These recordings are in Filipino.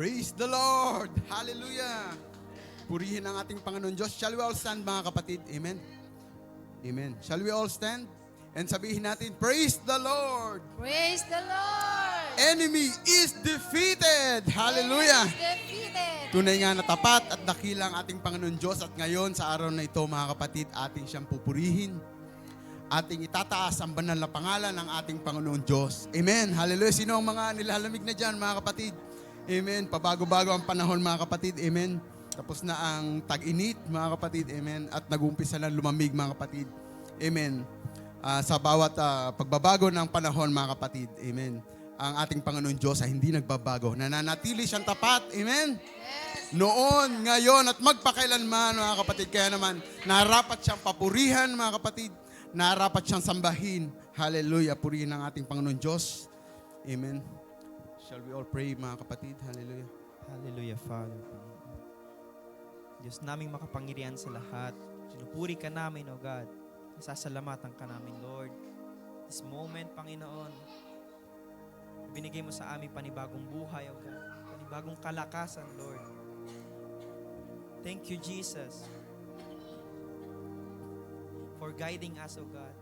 Praise the Lord! Hallelujah! Purihin ang ating Panginoon Diyos. Shall we all stand, mga kapatid? Amen? Amen. Shall we all stand? And sabihin natin, Praise the Lord! Praise the Lord! Enemy is defeated! Hallelujah! Enemy is defeated! Tunay nga na tapat at dakila ang ating Panginoon Diyos at ngayon sa araw na ito, mga kapatid, ating siyang pupurihin. Ating itataas ang banal na pangalan ng ating Panginoon Diyos. Amen. Hallelujah. Sino ang mga nilalamig na dyan, mga kapatid? Amen. Pabago-bago ang panahon, mga kapatid. Amen. Tapos na ang tag-init, mga kapatid. Amen. At nag-umpisa na lumamig, mga kapatid. Amen. Sa bawat pagbabago ng panahon, mga kapatid. Amen. Ang ating Panginoon Diyos ay hindi nagbabago. Nananatili siyang tapat. Amen. Yes. Noon, ngayon, at magpakailanman, mga kapatid. Kaya naman, narapat siyang papurihan, mga kapatid. Narapat siyang sambahin. Hallelujah. Purihin ang ating Panginoon Diyos. Amen. Shall we all pray, mga kapatid? Hallelujah. Hallelujah, Father. Diyos naming makapangyarihan sa lahat. Sinupuri ka namin, O God. Nasasalamatan ka namin, Lord. This moment, Panginoon, binigay mo sa amin panibagong buhay, O God. Panibagong kalakasan, Lord. Thank you, Jesus, for guiding us, O God.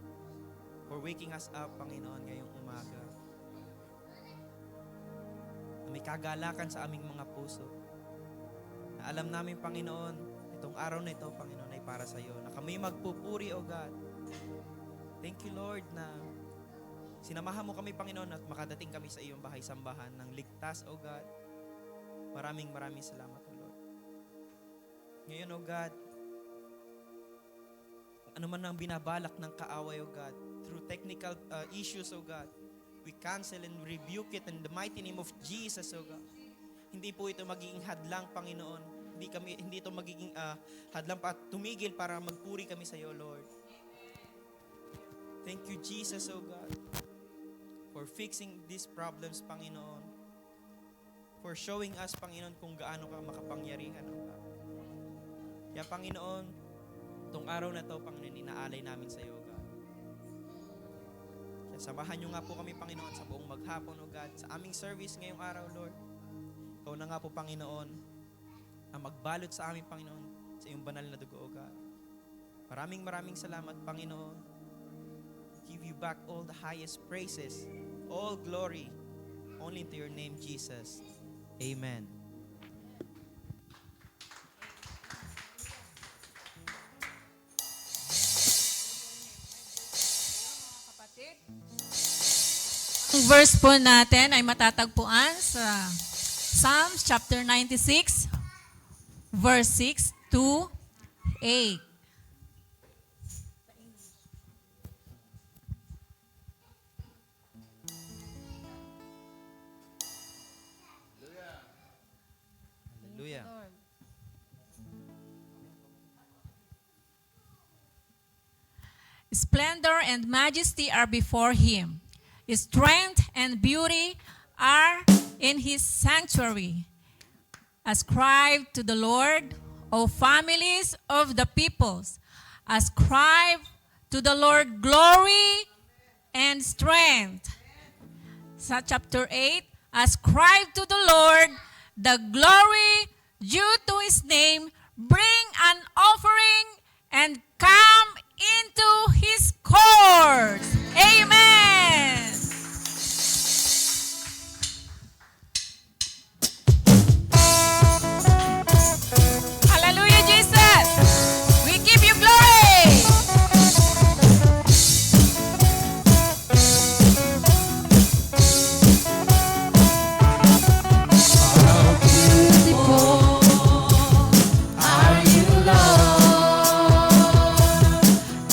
For waking us up, Panginoon, ngayong umaga. Na may kagalakan sa aming mga puso. Na alam namin, Panginoon, itong araw na ito, Panginoon, ay para sa iyo. Na kami magpupuri, O God. Thank you, Lord, na sinamahan mo kami, Panginoon, at makadating kami sa iyong bahay-sambahan ng ligtas, O God. Maraming salamat, O Lord. Ngayon, O God, ano man ang binabalak ng kaaway, O God, through technical issues, O God, we cancel and rebuke it in the mighty name of Jesus, O God. Hindi po ito magiging hadlang, Panginoon. Hindi ito magiging hadlang pa at tumigil para magpuri kami sa iyo, Lord. Thank you, Jesus, O God, for fixing these problems, Panginoon. For showing us, Panginoon, kung gaano ka makapangyarihan, O God. Kaya, Panginoon, itong araw na ito, Panginoon, inaalay namin sa iyo, O God. Kaya samahan niyo nga po kami, Panginoon, sa buong maghapon, O God, sa aming service ngayong araw, Lord. Ikaw na nga po, Panginoon, ang magbalot sa aming, Panginoon, sa iyong banal na dugo, O God. Maraming salamat, Panginoon. Give you back all the highest praises, all glory, only to your name, Jesus. Amen. Ang verse po natin ay matatagpuan sa Psalms chapter 96, verse 6 to 8. Hallelujah. Splendor and majesty are before him. Strength and beauty are in his sanctuary. Ascribe to the Lord, O families of the peoples. Ascribe to the Lord glory and strength. Sa chapter 8, ascribe to the Lord the glory due to his name. Bring an offering and come into his courts. Amen. Hallelujah, Jesus. We give you glory.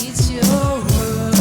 It's your word.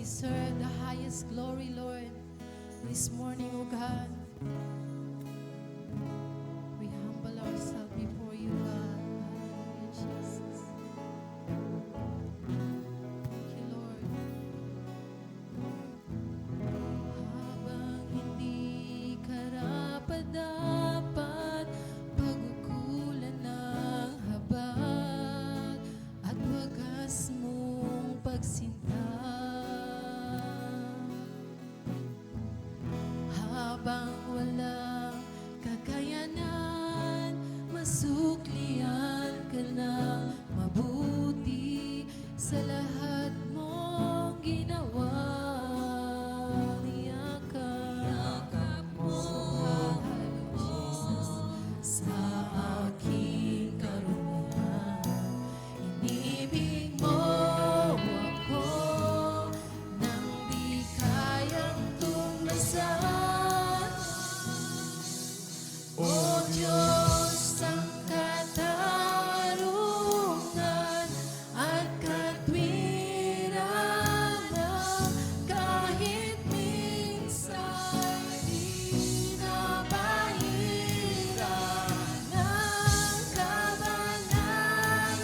deserve the highest glory, Lord. This morning, O God, we humble ourselves before you, God. Hallelujah, Jesus. Thank you, Lord. Habang hindi karapat-dapat, pagkukulan ng habag at wagas mong pagsinta. Habang walang kakayanan, masuklian ka na mabuti sa lahat mong ginawa. Yakap mo, Jesus, sa aking karumihan. Inibig mo ako nang di kayang tumlasan. O Diyos, ang katarungan at katwiran na kahit minsan di napahiran ng kabanalan,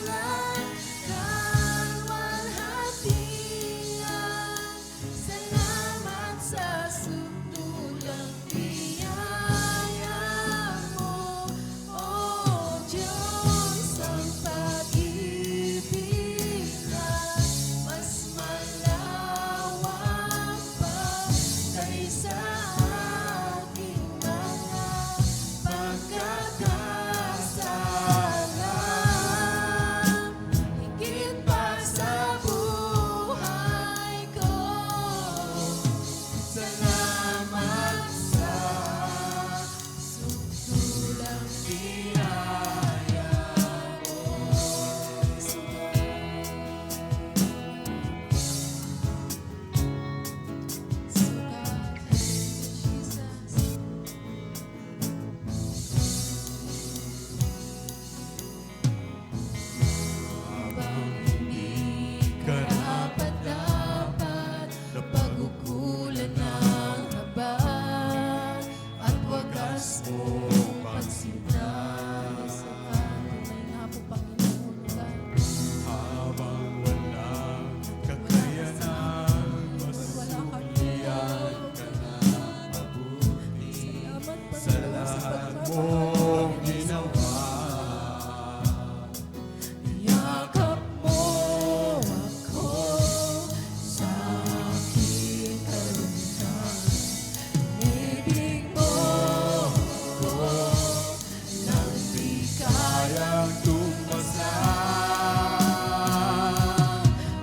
kalwalhatian. Salamat sa sutulang biyaya mo, O Diyos, ang pag-ibig na mas malawak pa kaysa aking mga pagkakasala. Higit pa sa buhay ko, salamat sa sutulang biyaya mo. So God, Jesus, habang hindi karapat-dapat, pagkukulan ng habag at wagas mong pagsinta. So God, tunay nga po, Panginoon, God. Habang walang kakayanan, Wala kang salamat sa lahat mong ginawa. Yakap mo ako sa aking karumihan. Inibig mo ako nang di kayang tumasan.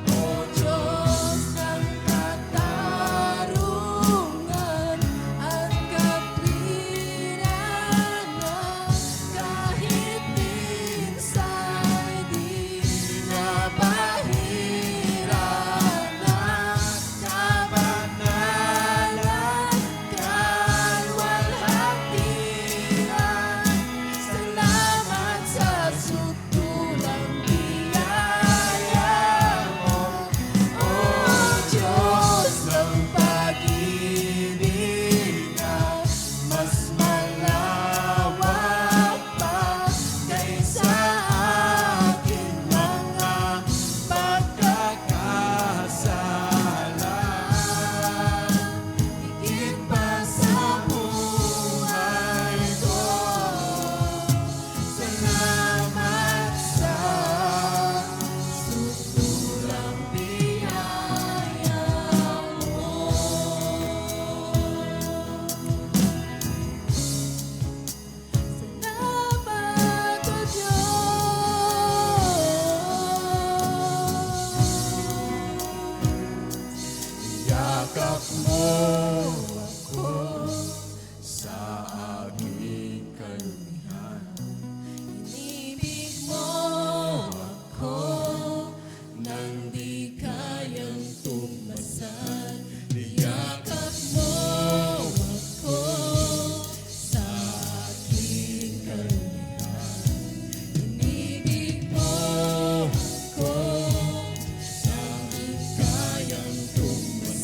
O Diyos, ng katarungan at katwiran na kahit minsan di napahiran ng kabanalan, kalwalhatian. Salamat sa sutulang biyaya mo, O Diyos, ng pag-ibig na mas malawak pa kaysa aking mga pagkakasala. Higit pa sa buhay ko, salamat sa sutulang biyaya mo. Salamat, O Diyos. Yakap mo ako sa aking karumihan. Inibig mo ako nang di kayang tumasan. Yakap mo ako sa aking karumihan. Inibig mo ako nang di kayang tumasan.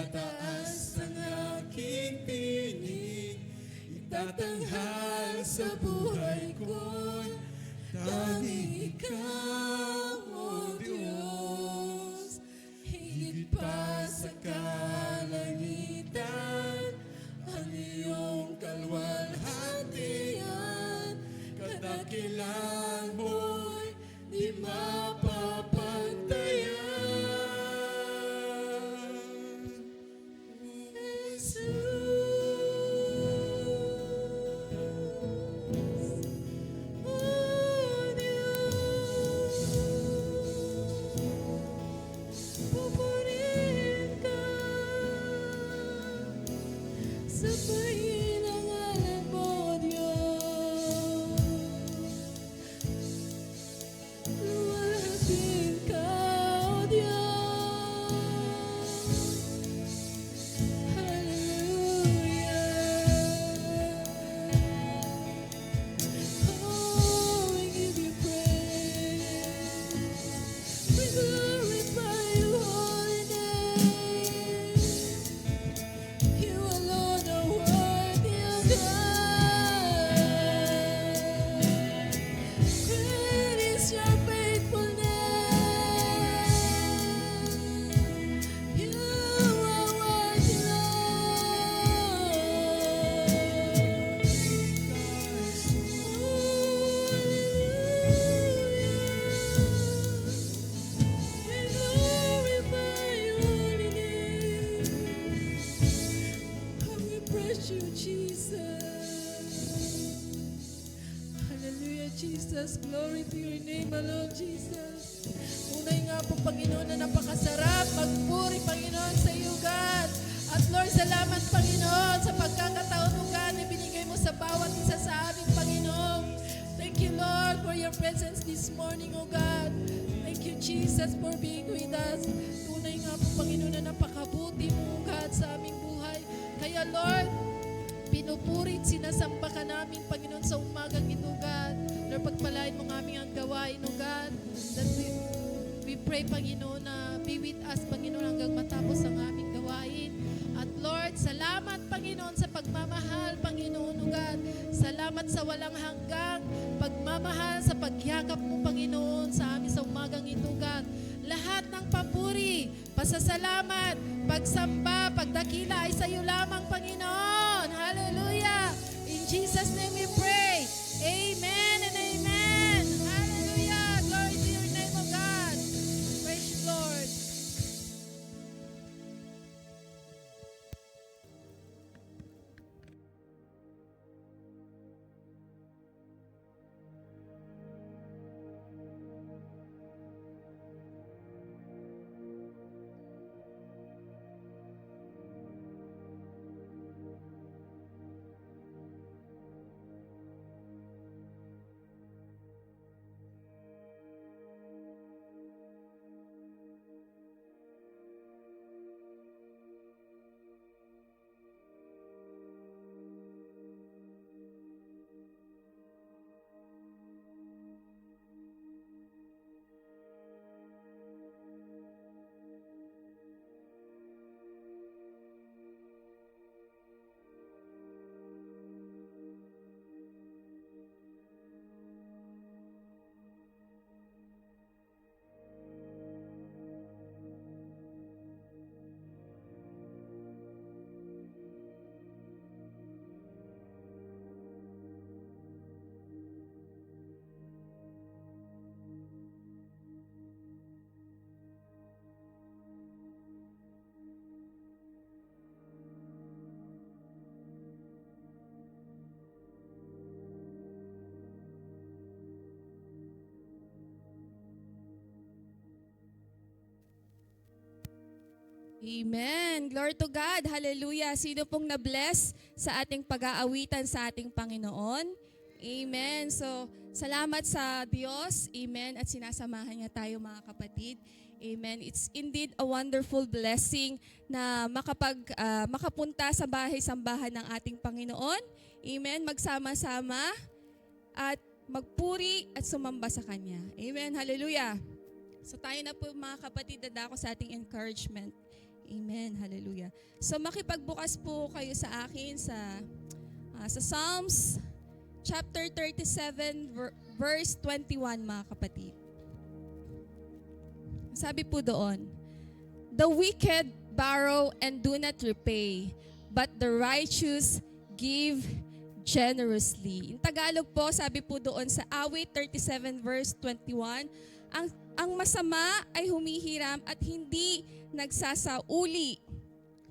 Itataas ang aking tinig, itatanghal sa buhay ko'y tanging ikaw, O Diyos. Higit pa sa kalangitan, ang iyong kalwalhatian, kadakilan mo'y di mapapantayan. Jesus, O Diyos, pupurihin ka, sabayin ang ngalan mo, Diyos. Luwalhatin ka, O Diyos. Hallelujah. Oh, we give you praise. We glorify your holy name. You alone are worthy of God. Great is your faithfulness. You are worthy, Jesus, glory to your name alone, Jesus. Unay nga po, Panginoon, na napakasarap magpuri, Panginoon, sa iyo, God. At Lord, salamat, Panginoon, sa pagkakataon mo, God, na binigay mo sa bawat isa sa amin, Panginoon. Thank you, Lord, for your presence this morning, O God. Thank you, Jesus, for being with us. Tunay nga po, Panginoon, na napakabuti mo, God, sa aming buhay. Kaya, Lord, pinupurit, sinasamba ka namin, Panginoon, sa umagang ito, God. Lord, pagpalain mo ng aming ang gawain, O God. That we pray, Panginoon, na be with us, Panginoon, hanggang matapos ang aming gawain. At Lord, salamat, Panginoon, sa pagmamahal, Panginoon, O God. Salamat sa walang hanggang pagmamahal, sa pagyakap mo, Panginoon, sa amin sa umagang ito, God. Lahat ng papuri, pasasalamat, pagsamba, pagdakila ay sa iyo lamang, Panginoon. Hallelujah! In Jesus' name we pray. Amen and amen. Hallelujah! Glory to your name, O God. Praise you, Lord. Amen. Glory to God. Hallelujah. Sino pong na-bless sa ating pag-aawitan sa ating Panginoon? Amen. So, salamat sa Diyos. Amen. At sinasamahan niya tayo, mga kapatid. Amen. It's indeed a wonderful blessing na makapunta sa bahay-sambahan ng ating Panginoon. Amen. Magsama-sama at magpuri at sumamba sa Kanya. Amen. Hallelujah. So tayo na po, mga kapatid, dadako sa ating encouragement. Amen. Hallelujah. So makipagbukas po kayo sa akin sa Psalms chapter 37 verse 21, mga kapatid. Sabi po doon, "The wicked borrow and do not repay, but the righteous give generously." In Tagalog po, sabi po doon sa Awit 37 verse 21, ang masama ay humihiram at hindi nagsasauli.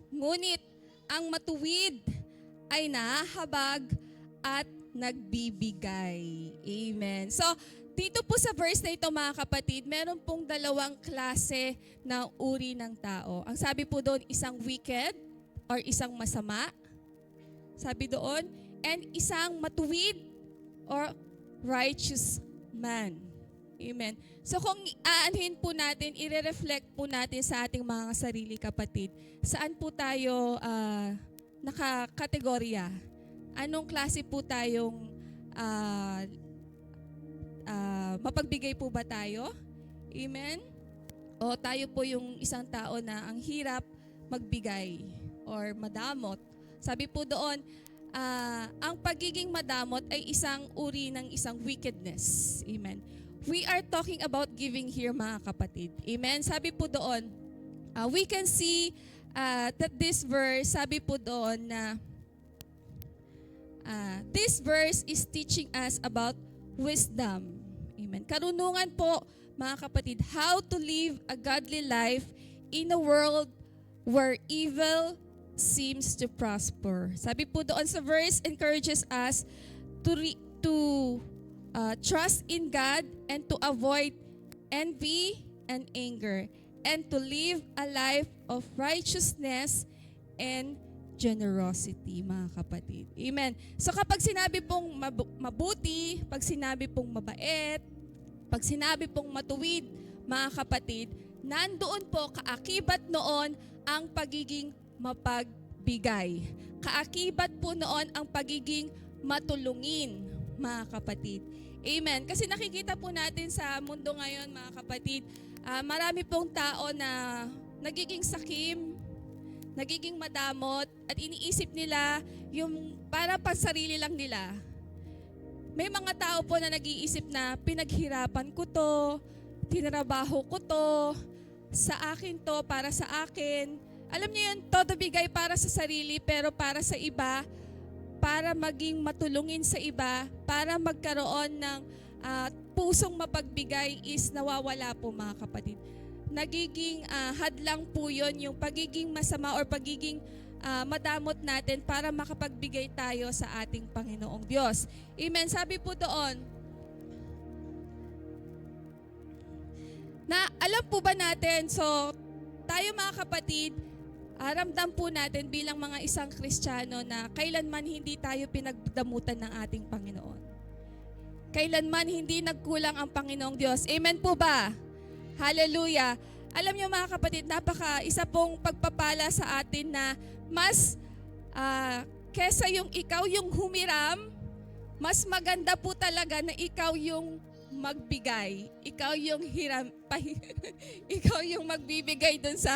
Ngunit ang matuwid ay nahahabag at nagbibigay. Amen. So, dito po sa verse na ito, mga kapatid, meron pong dalawang klase na uri ng tao. Ang sabi po doon, isang wicked or isang masama. Sabi doon, and isang matuwid or righteous man. Amen. So kung aanhin po natin, i-reflect po natin sa ating mga sarili, kapatid, saan po tayo nakakategorya? Anong klase po tayong mapagbigay po ba tayo? Amen? O tayo po yung isang tao na ang hirap magbigay or madamot? Sabi po doon, ang pagiging madamot ay isang uri ng isang wickedness. Amen. We are talking about giving here, mga kapatid. Amen. Sabi po doon, we can see that this verse, sabi po doon na this verse is teaching us about wisdom. Amen. Karunungan po, mga kapatid, how to live a godly life in a world where evil seems to prosper. Sabi po doon sa verse, encourages us to trust in God and to avoid envy and anger and to live a life of righteousness and generosity, mga kapatid. Amen. So kapag sinabi pong mabuti, pag sinabi pong mabait, pag sinabi pong matuwid, mga kapatid, nandoon po kaakibat noon ang pagiging mapagbigay. Kaakibat po noon ang pagiging matulungin, mga kapatid. Amen. Kasi nakikita po natin sa mundo ngayon, mga kapatid, marami pong tao na nagiging sakim, nagiging madamot, at iniisip nila yung para pa sarili lang nila. May mga tao po na nag-iisip na pinaghirapan ko to, tinrabaho ko to, sa akin to, para sa akin. Alam niyo yun, todo bigay para sa sarili pero para sa iba, para maging matulungin sa iba, para magkaroon ng pusong mapagbigay is nawawala po, mga kapatid. Nagiging hadlang po yun yung pagiging masama or pagiging madamot natin para makapagbigay tayo sa ating Panginoong Diyos. Amen. Sabi po doon, na alam po ba natin, so tayo, mga kapatid, ramdam po natin bilang mga isang Kristiyano na kailanman hindi tayo pinagdamutan ng ating Panginoon. Kailanman hindi nagkulang ang Panginoong Diyos. Amen po ba? Hallelujah. Alam niyo, mga kapatid, isa pong pagpapala sa atin na mas kesa yung ikaw yung humiram, mas maganda po talaga na ikaw yung magbigay. Ikaw yung ikaw yung magbibigay dun sa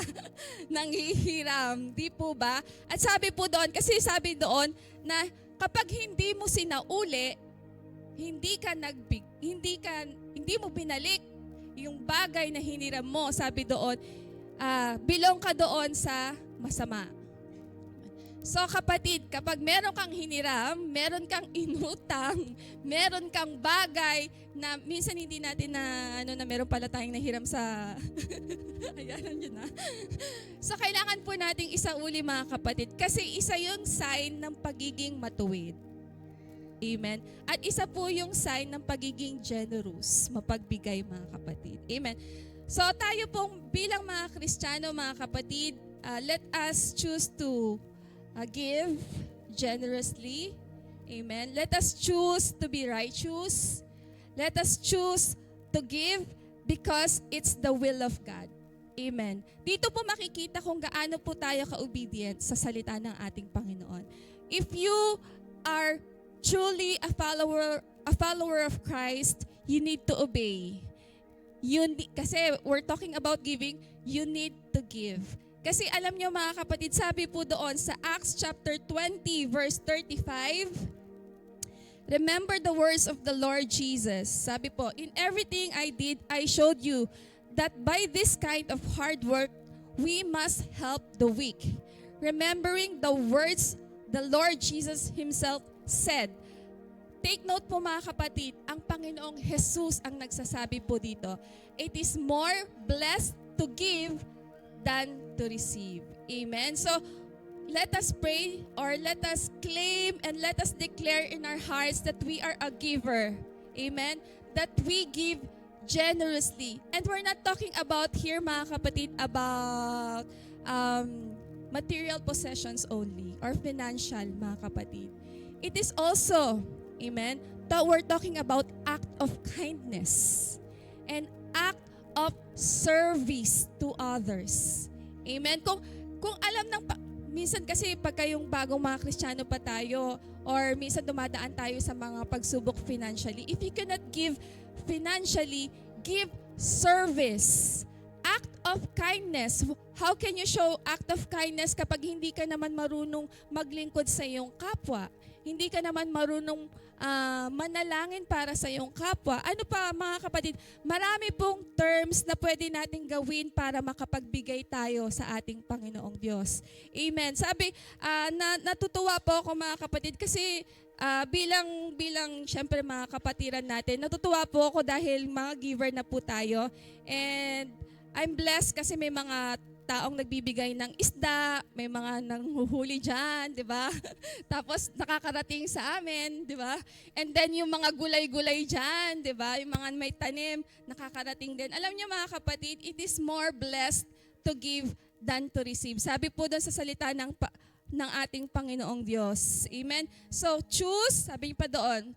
nanghihiram. Di po ba? At sabi po doon, kasi sabi doon na kapag hindi mo sinauli, hindi mo binalik yung bagay na hiniram mo, sabi doon, bilong ka doon sa masama. So kapatid, kapag meron kang hiniram, meron kang inutang, meron kang bagay na minsan hindi natin na meron pala tayong nahiram sa ayan, nandiyan na. So kailangan po nating isauli, mga kapatid, kasi isa yung sign ng pagiging matuwid. Amen. At isa po yung sign ng pagiging generous, mapagbigay, mga kapatid. Amen. So tayo pong bilang mga Kristiyano, mga kapatid, let us choose to give generously. Amen. Let us choose to be righteous. Let us choose to give because it's the will of God. Amen. Dito po makikita kung gaano po tayo ka-obedient sa salita ng ating Panginoon. If you are truly a follower of Christ, you need to obey. Kasi we're talking about giving, you need to give. Kasi alam nyo mga kapatid, sabi po doon sa Acts chapter 20 verse 35, remember the words of the Lord Jesus. Sabi po, in everything I did, I showed you that by this kind of hard work, we must help the weak. Remembering the words the Lord Jesus Himself said. Take note po mga kapatid, ang Panginoong Jesus ang nagsasabi po dito, it is more blessed to give than to receive. Amen? So, let us pray or let us claim and let us declare in our hearts that we are a giver. Amen? That we give generously. And we're not talking about here mga kapatid about material possessions only or financial mga kapatid. It is also, amen, that we're talking about act of kindness and act of service to others. Amen? Kung alam ng minsan kasi pagka yung bagong mga Kristiyano pa tayo or minsan dumadaan tayo sa mga pagsubok financially, if you cannot give financially, give service. Act of kindness. How can you show act of kindness kapag hindi ka naman marunong maglingkod sa iyong kapwa? Hindi ka naman marunong manalangin para sa iyong kapwa. Ano pa mga kapatid, marami pong terms na pwede nating gawin para makapagbigay tayo sa ating Panginoong Diyos. Amen. Sabi, natutuwa po ako mga kapatid kasi bilang syempre mga kapatiran natin, natutuwa po ako dahil mga giver na po tayo. And I'm blessed kasi may mga taong nagbibigay ng isda, may mga nanghuhuli dyan, di ba? Tapos nakakarating sa amin, di ba? And then yung mga gulay-gulay dyan, di ba? Yung mga may tanim, nakakarating din. Alam niyo mga kapatid, it is more blessed to give than to receive. Sabi po doon sa salita ng ating Panginoong Diyos. Amen? So choose, sabi pa doon,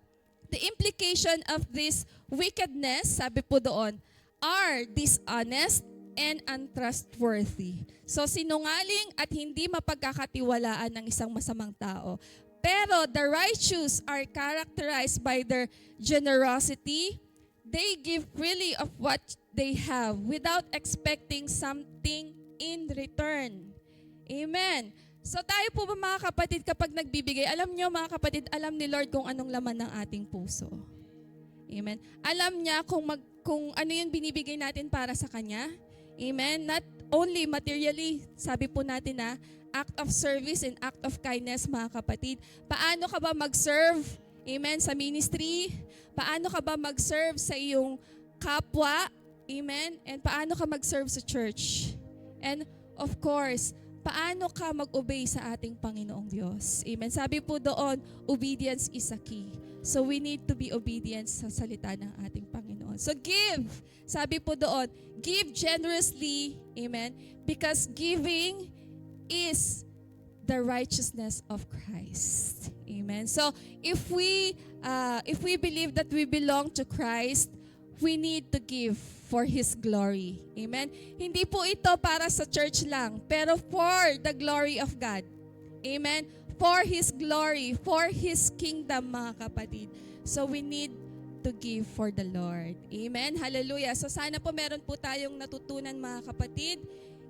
the implication of this wickedness, sabi po doon, are dishonest and untrustworthy. So sinungaling at hindi mapagkakatiwalaan ng isang masamang tao. Pero the righteous are characterized by their generosity. They give freely of what they have without expecting something in return. Amen. So tayo po ba mga kapatid kapag nagbibigay, alam nyo mga kapatid, alam ni Lord kung anong laman ng ating puso. Amen. Alam niya kung ano yung binibigay natin para sa Kanya. Amen. Not only materially, sabi po natin na act of service and act of kindness mga kapatid. Paano ka ba mag-serve? Amen. Sa ministry? Paano ka ba mag-serve sa iyong kapwa? Amen. And paano ka mag-serve sa church? And of course, paano ka mag-obey sa ating Panginoong Diyos? Amen. Sabi po doon, obedience is a key. So we need to be obedient sa salita ng ating Panginoon. So give. Sabi po doon, give generously. Amen. Because giving is the righteousness of Christ. Amen. So if we believe that we belong to Christ, we need to give for His glory. Amen. Hindi po ito para sa church lang, pero for the glory of God. Amen. For His glory, for His kingdom, mga kapatid. So we need to give for the Lord. Amen. Hallelujah. So sana po meron po tayong natutunan mga kapatid.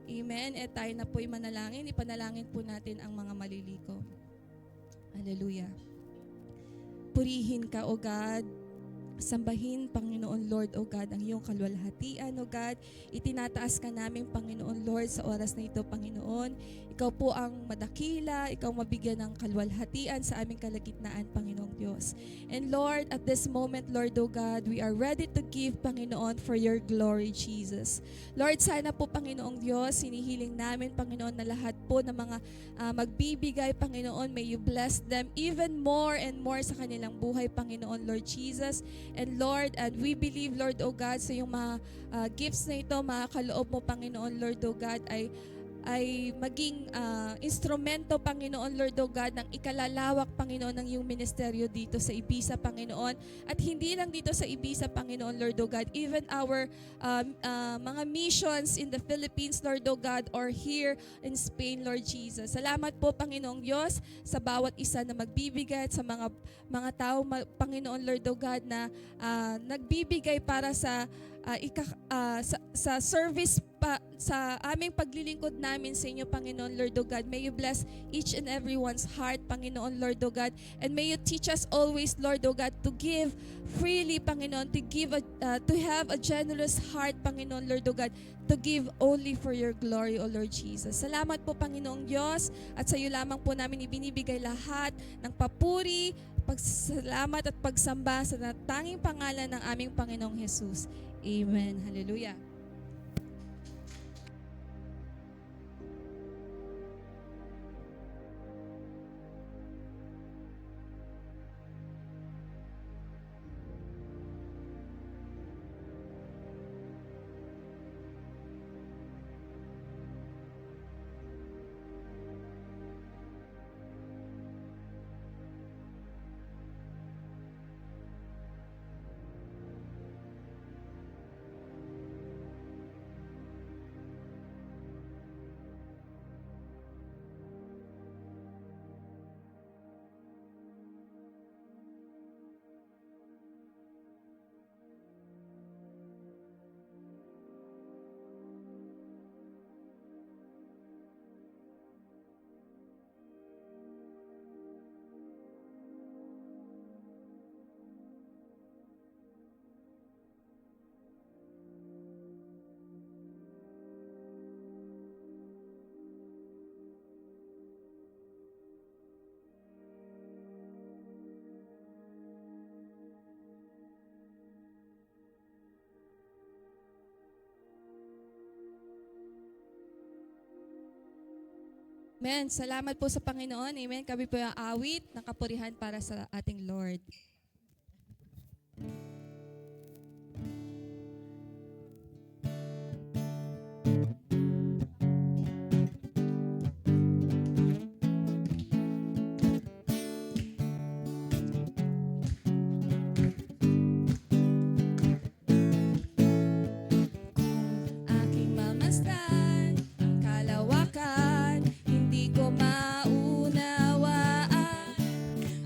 Amen. At tayo na po'y manalangin. Ipanalangin po natin ang mga maliliko. Hallelujah. Purihin ka, O God. Sambahin, Panginoon Lord, O God, ang iyong kalwalhatian, O God. Itinataas ka namin, Panginoon Lord, sa oras na ito, Panginoon. Ikaw po ang madakila, ikaw mabigyan ng kalwalhatian sa aming kalagitnaan, Panginoong Diyos. And Lord, at this moment, Lord, O God, we are ready to give, Panginoon, for your glory, Jesus. Lord, sana po, Panginoong Diyos, hinihiling namin, Panginoon, na lahat po ng mga magbibigay, Panginoon, may you bless them even more and more sa kanilang buhay, Panginoon, Lord Jesus. And Lord, and we believe, Lord, O God, sa yung mga gifts na ito, mga kaloob mo, Panginoon, Lord, O God, ay maging instrumento, Panginoon, Lord, O God, ng ikalalawak, Panginoon, ng iyong ministeryo dito sa Ibiza, Panginoon. At hindi lang dito sa Ibiza, Panginoon, Lord, O God, even our mga missions in the Philippines, Lord, O God, or here in Spain, Lord Jesus. Salamat po, Panginoong Diyos, sa bawat isa na magbibigay at sa mga tao, Panginoon, Lord, O God, na nagbibigay para sa service sa aming paglilingkod namin sa inyo, Panginoon Lord O God. May you bless each and everyone's heart, Panginoon Lord O God. And may you teach us always, Lord O God, to give freely, Panginoon, to have a generous heart, Panginoon Lord O God, to give only for your glory, O Lord Jesus. Salamat po, Panginoong Diyos, at sa iyo lamang po namin ibinibigay lahat ng papuri, pagsalamat at pagsamba sa natanging pangalan ng aming Panginoong Jesus. Amen. Hallelujah. Amen. Salamat po sa Panginoon. Amen. Kami po yung awit ng kapurihan para sa ating Lord. Aking mamasdan ang kalawakan, hindi ko maunawaan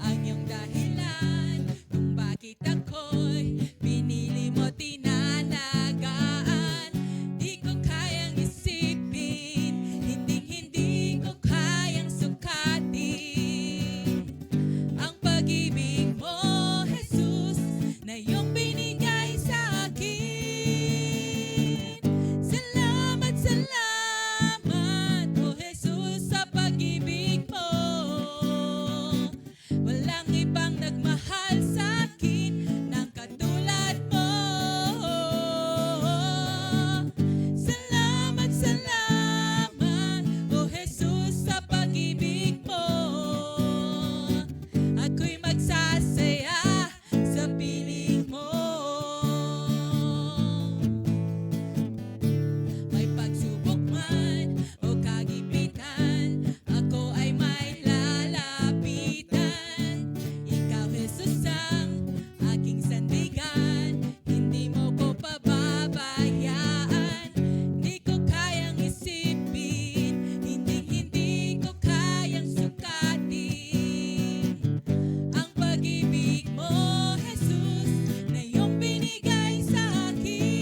ang iyong dahilan kung bakit ako'y pinili mo tinalagaan. Di ko kayang isipin, hindi ko kayang sukatin ang pag-ibig mo, Jesus, na iyong binigay sa akin. Salamat, salamat, O Jesus, sa pag-ibig mo. Walang ibang nagmahal sa akin ng katulad mo. Salamat, salamat, O Jesus, sa pag-ibig mo. Ako'y magsasaya sa piling mo. May pagsubok man o kagipitan, ako ay may lalapitan. Ikaw, Jesus, ang aking sandigan, hindi mo ko pababayaan. Di ko kayang isipin, hindi ko kayang sukatin ang pag-ibig mo, Jesus, na iyong binigay sa akin.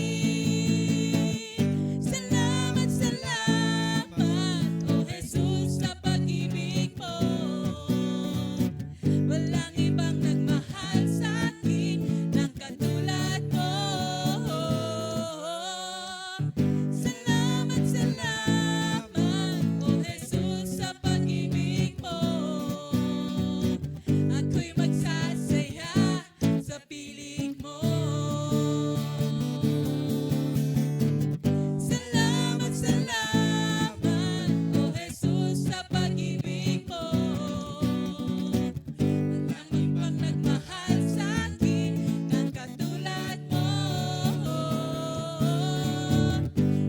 Salamat, salamat, O Jesus, sa pag-ibig mo. Walang ibang nagmahal sa akin ng katulad mo. Salamat, salamat, O Jesus, sa pag-ibig mo. Ako'y magsasaya sa piling mo. Salamat, salamat, O Jesus, sa pag-ibig mo. Walang ibang nagmahal sa akin ng katulad mo.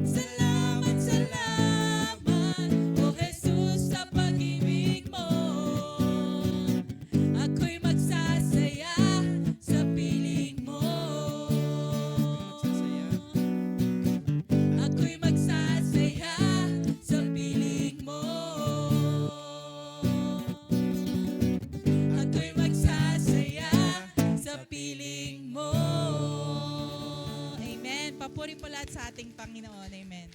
Salamat, salamat, O Jesus, sa pag-ibig mo. Ako'y magsasaya sa piling mo. Ako'y magsasaya sa piling mo. Ako'y magsasaya sa piling mo. Amen. Papuri po lahat sa ating Panginoon. Amen.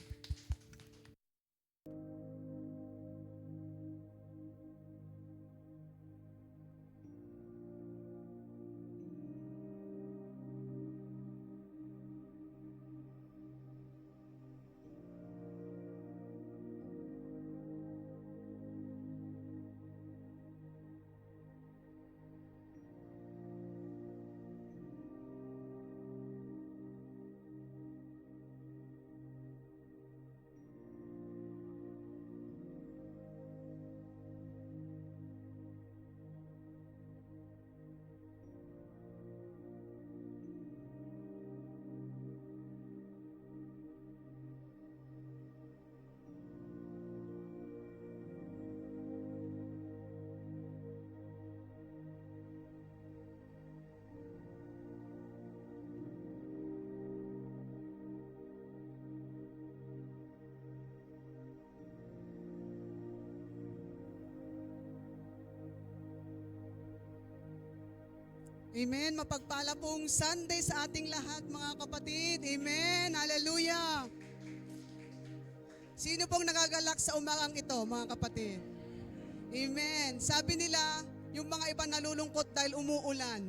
Amen. Mapagpala pong Sunday sa ating lahat mga kapatid. Amen. Hallelujah. Sino pong nagagalak sa umagang ito mga kapatid? Amen. Sabi nila, yung mga iba nalulungkot dahil umuulan.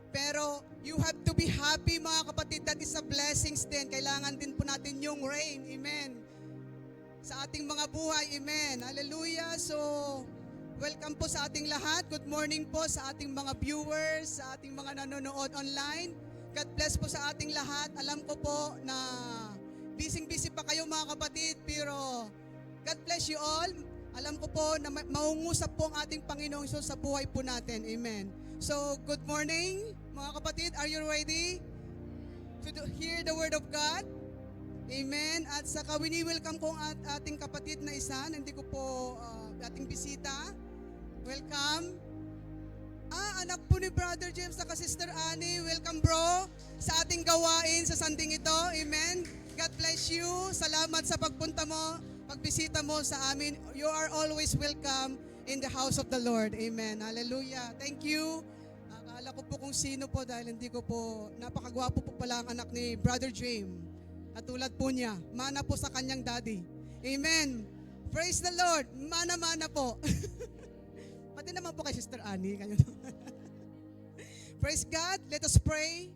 Pero you have to be happy mga kapatid. That is a blessings din. Kailangan din po natin yung rain. Amen. Sa ating mga buhay. Amen. Hallelujah. So, welcome po sa ating lahat. Good morning po sa ating mga viewers, sa ating mga nanonood online. God bless po sa ating lahat. Alam ko po na busy pa kayo mga kapatid, pero God bless you all. Alam ko po na maungusap po ang ating Panginoong Hesus sa buhay po natin. Amen. So, good morning mga kapatid. Are you ready to hear the Word of God? Amen. At saka wini-welcome ko ang ating kapatid na isa. Hindi ko po ating bisita. Welcome. Anak po ni Brother James at Sister Annie. Welcome bro sa ating gawain sa sanding ito. Amen. God bless you. Salamat sa pagpunta mo, pagbisita mo sa amin. You are always welcome in the house of the Lord. Amen. Hallelujah. Thank you. Akala ko po kung sino po dahil hindi ko po, napakagwapo po pala ang anak ni Brother James. At tulad po niya, mana po sa kanyang daddy. Amen. Praise the Lord. Mana-mana po. Pati naman po kay Sister Annie. Praise God. Let us pray.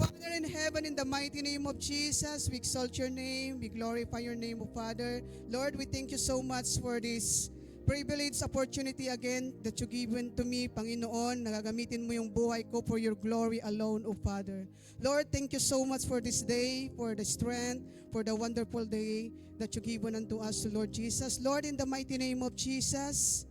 Father in heaven, in the mighty name of Jesus, we exalt your name. We glorify your name, O Father. Lord, we thank you so much for this privilege, opportunity again that you given to me, Panginoon. Nagagamitin mo yung buhay ko for your glory alone, O Father. Lord, thank you so much for this day, for the strength, for the wonderful day that you given unto us, Lord Jesus. Lord, in the mighty name of Jesus,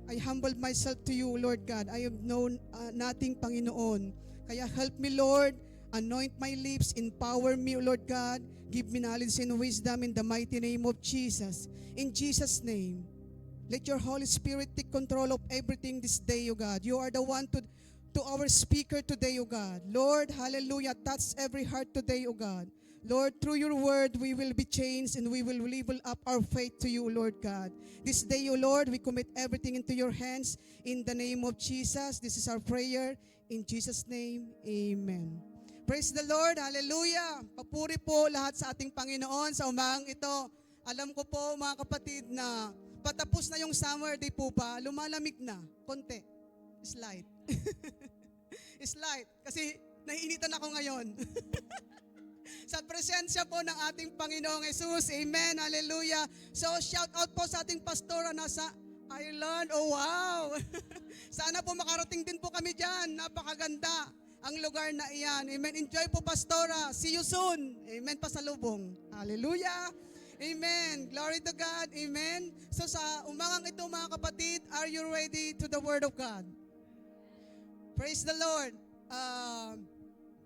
I humbled myself to you, Lord God. I have known nothing, Panginoon. Kaya help me, Lord. Anoint my lips. Empower me, Lord God. Give me knowledge and wisdom in the mighty name of Jesus. In Jesus' name, let your Holy Spirit take control of everything this day, O God. You are the one to our speaker today, O God. Lord, hallelujah. Touch every heart today, O God. Lord, through your word, we will be changed and we will level up our faith to you, Lord God. This day, O Lord, we commit everything into your hands in the name of Jesus. This is our prayer. In Jesus' name, amen. Praise the Lord. Hallelujah. Papuri po lahat sa ating Panginoon sa umagang ito. Alam ko po mga kapatid na patapos na yung summer, di po ba? Lumalamig na. Konti. Slight. Slight. Kasi naiinitan ako ngayon. Sa presensya po ng ating Panginoong Hesus. Amen. Hallelujah. So shout out po sa ating pastora nasa Ireland. Oh wow. Sana po makarating din po kami dyan. Napakaganda ang lugar na iyan. Amen. Enjoy po pastora. See you soon. Amen. Pasalubong. Hallelujah. Amen. Glory to God. Amen. So sa umangang ito mga kapatid, are you ready to the Word of God? Praise the Lord.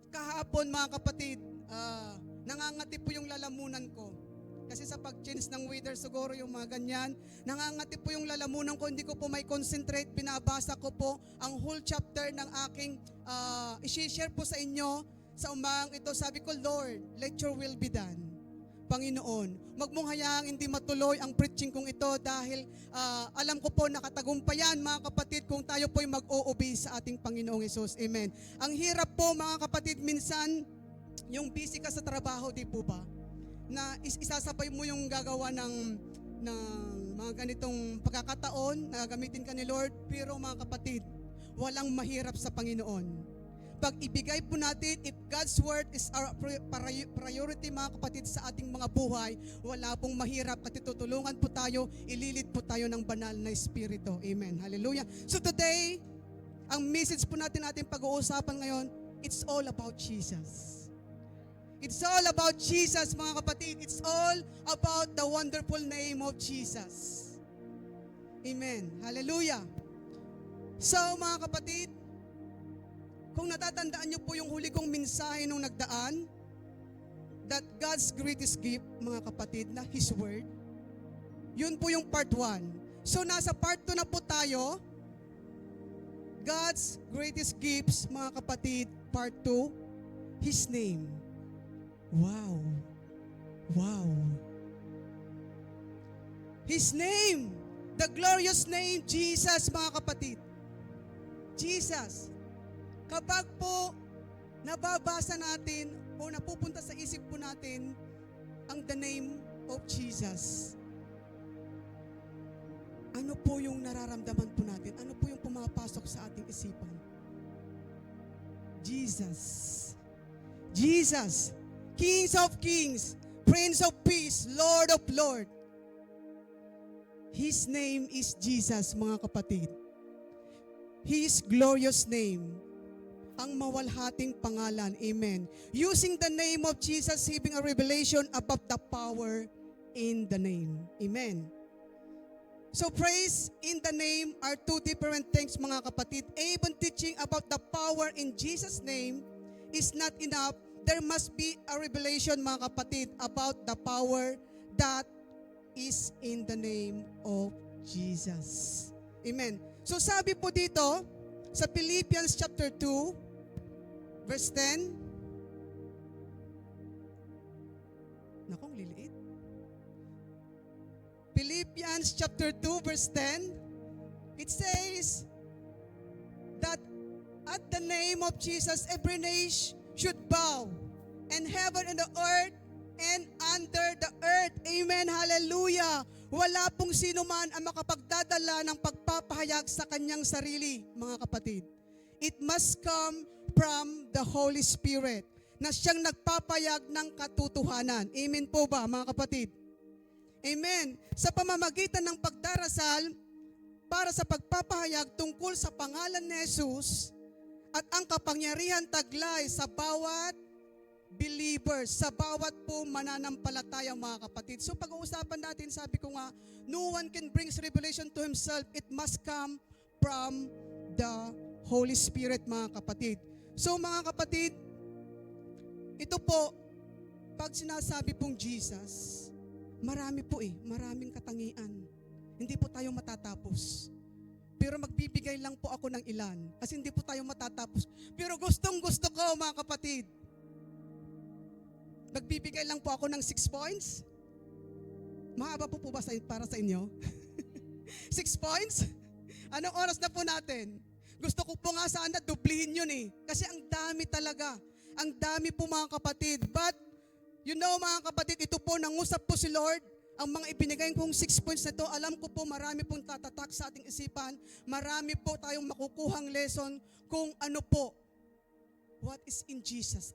Kahapon mga kapatid, nangangati po yung lalamunan ko. Kasi sa pag-change ng weather siguro yung mga ganyan, nangangati po yung lalamunan ko, hindi ko po may concentrate, binabasa ko po ang whole chapter ng aking i-share po sa inyo sa umagang ito. Sabi ko, Lord, let your will be done. Panginoon, wag mong hayaang hindi matuloy ang preaching kong ito dahil alam ko po nakatagumpayan mga kapatid kung tayo po'y mag-o-obey sa ating Panginoong Hesus. Amen. Ang hirap po mga kapatid minsan, yung busy ka sa trabaho, di po ba? Na isasabay mo yung gagawa ng mga ganitong pagkakataon, nagagamitin ka ni Lord, pero mga kapatid, walang mahirap sa Panginoon. Pag ibigay po natin, if God's word is our priority mga kapatid sa ating mga buhay, wala pong mahirap at tutulungan po tayo, ililid po tayo ng banal na Espiritu. Amen. Hallelujah. So today, ang message po natin pag-uusapan ngayon, it's all about Jesus. It's all about Jesus, mga kapatid. It's all about the wonderful name of Jesus. Amen. Hallelujah. So, mga kapatid, kung natatandaan niyo po yung huli kong mensahe nung nagdaan, that God's greatest gift, mga kapatid, na His Word, yun po yung part 1. So, nasa part 2 na po tayo. God's greatest gifts, mga kapatid, part 2, His name. Wow. Wow. His name, the glorious name, Jesus, mga kapatid. Jesus. Kapag po nababasa natin o napupunta sa isip po natin ang the name of Jesus, ano po yung nararamdaman po natin? Ano po yung pumapasok sa ating isipan? Jesus. Jesus. Kings of kings. Prince of peace. Lord of lord. His name is Jesus, mga kapatid. His glorious name. Ang mawalhating pangalan. Amen. Using the name of Jesus, giving a revelation about the power in the name. Amen. So praise in the name are two different things, mga kapatid. Even teaching about the power in Jesus' name is not enough. There must be a revelation, mga kapatid, about the power that is in the name of Jesus. Amen. So sabi po dito sa Philippians chapter 2, verse 10. Nakong liliit. Philippians chapter 2 verse 10, it says that at the name of Jesus every knee should bow, and heaven and the earth and under the earth. Amen. Hallelujah. Wala pong sino man ang makapagdadala ng pagpapahayag sa kanyang sarili, mga kapatid. It must come from the Holy Spirit na siyang nagpapayag ng katotohanan. Amen po ba, mga kapatid? Amen. Sa pamamagitan ng pagdarasal para sa pagpapahayag tungkol sa pangalan ni Jesus at ang kapangyarihan taglay sa bawat believers, sa bawat po mananampalataya, mga kapatid. So pag-uusapan natin, sabi ko nga, no one can bring revelation to himself. It must come from the Holy Spirit, mga kapatid. So mga kapatid, ito po, pag sinasabi pong Jesus, marami po maraming katangian. Hindi po tayo matatapos. Pero magbibigay lang po ako ng ilan. Kasi hindi po tayo matatapos. Pero gustong gusto ko, mga kapatid. Magbibigay lang po ako ng 6 points. Mahaba po ba para sa inyo? 6 points? Anong oras na po natin? Gusto ko po nga sana dublihin yun Kasi ang dami talaga. Ang dami po, mga kapatid. But you know, mga kapatid, ito po, nangusap po si Lord. Ang mga ibinigay kong 6 points na ito, alam ko po marami pong tatatak sa ating isipan. Marami po tayong makukuhang lesson kung ano po. What is in Jesus?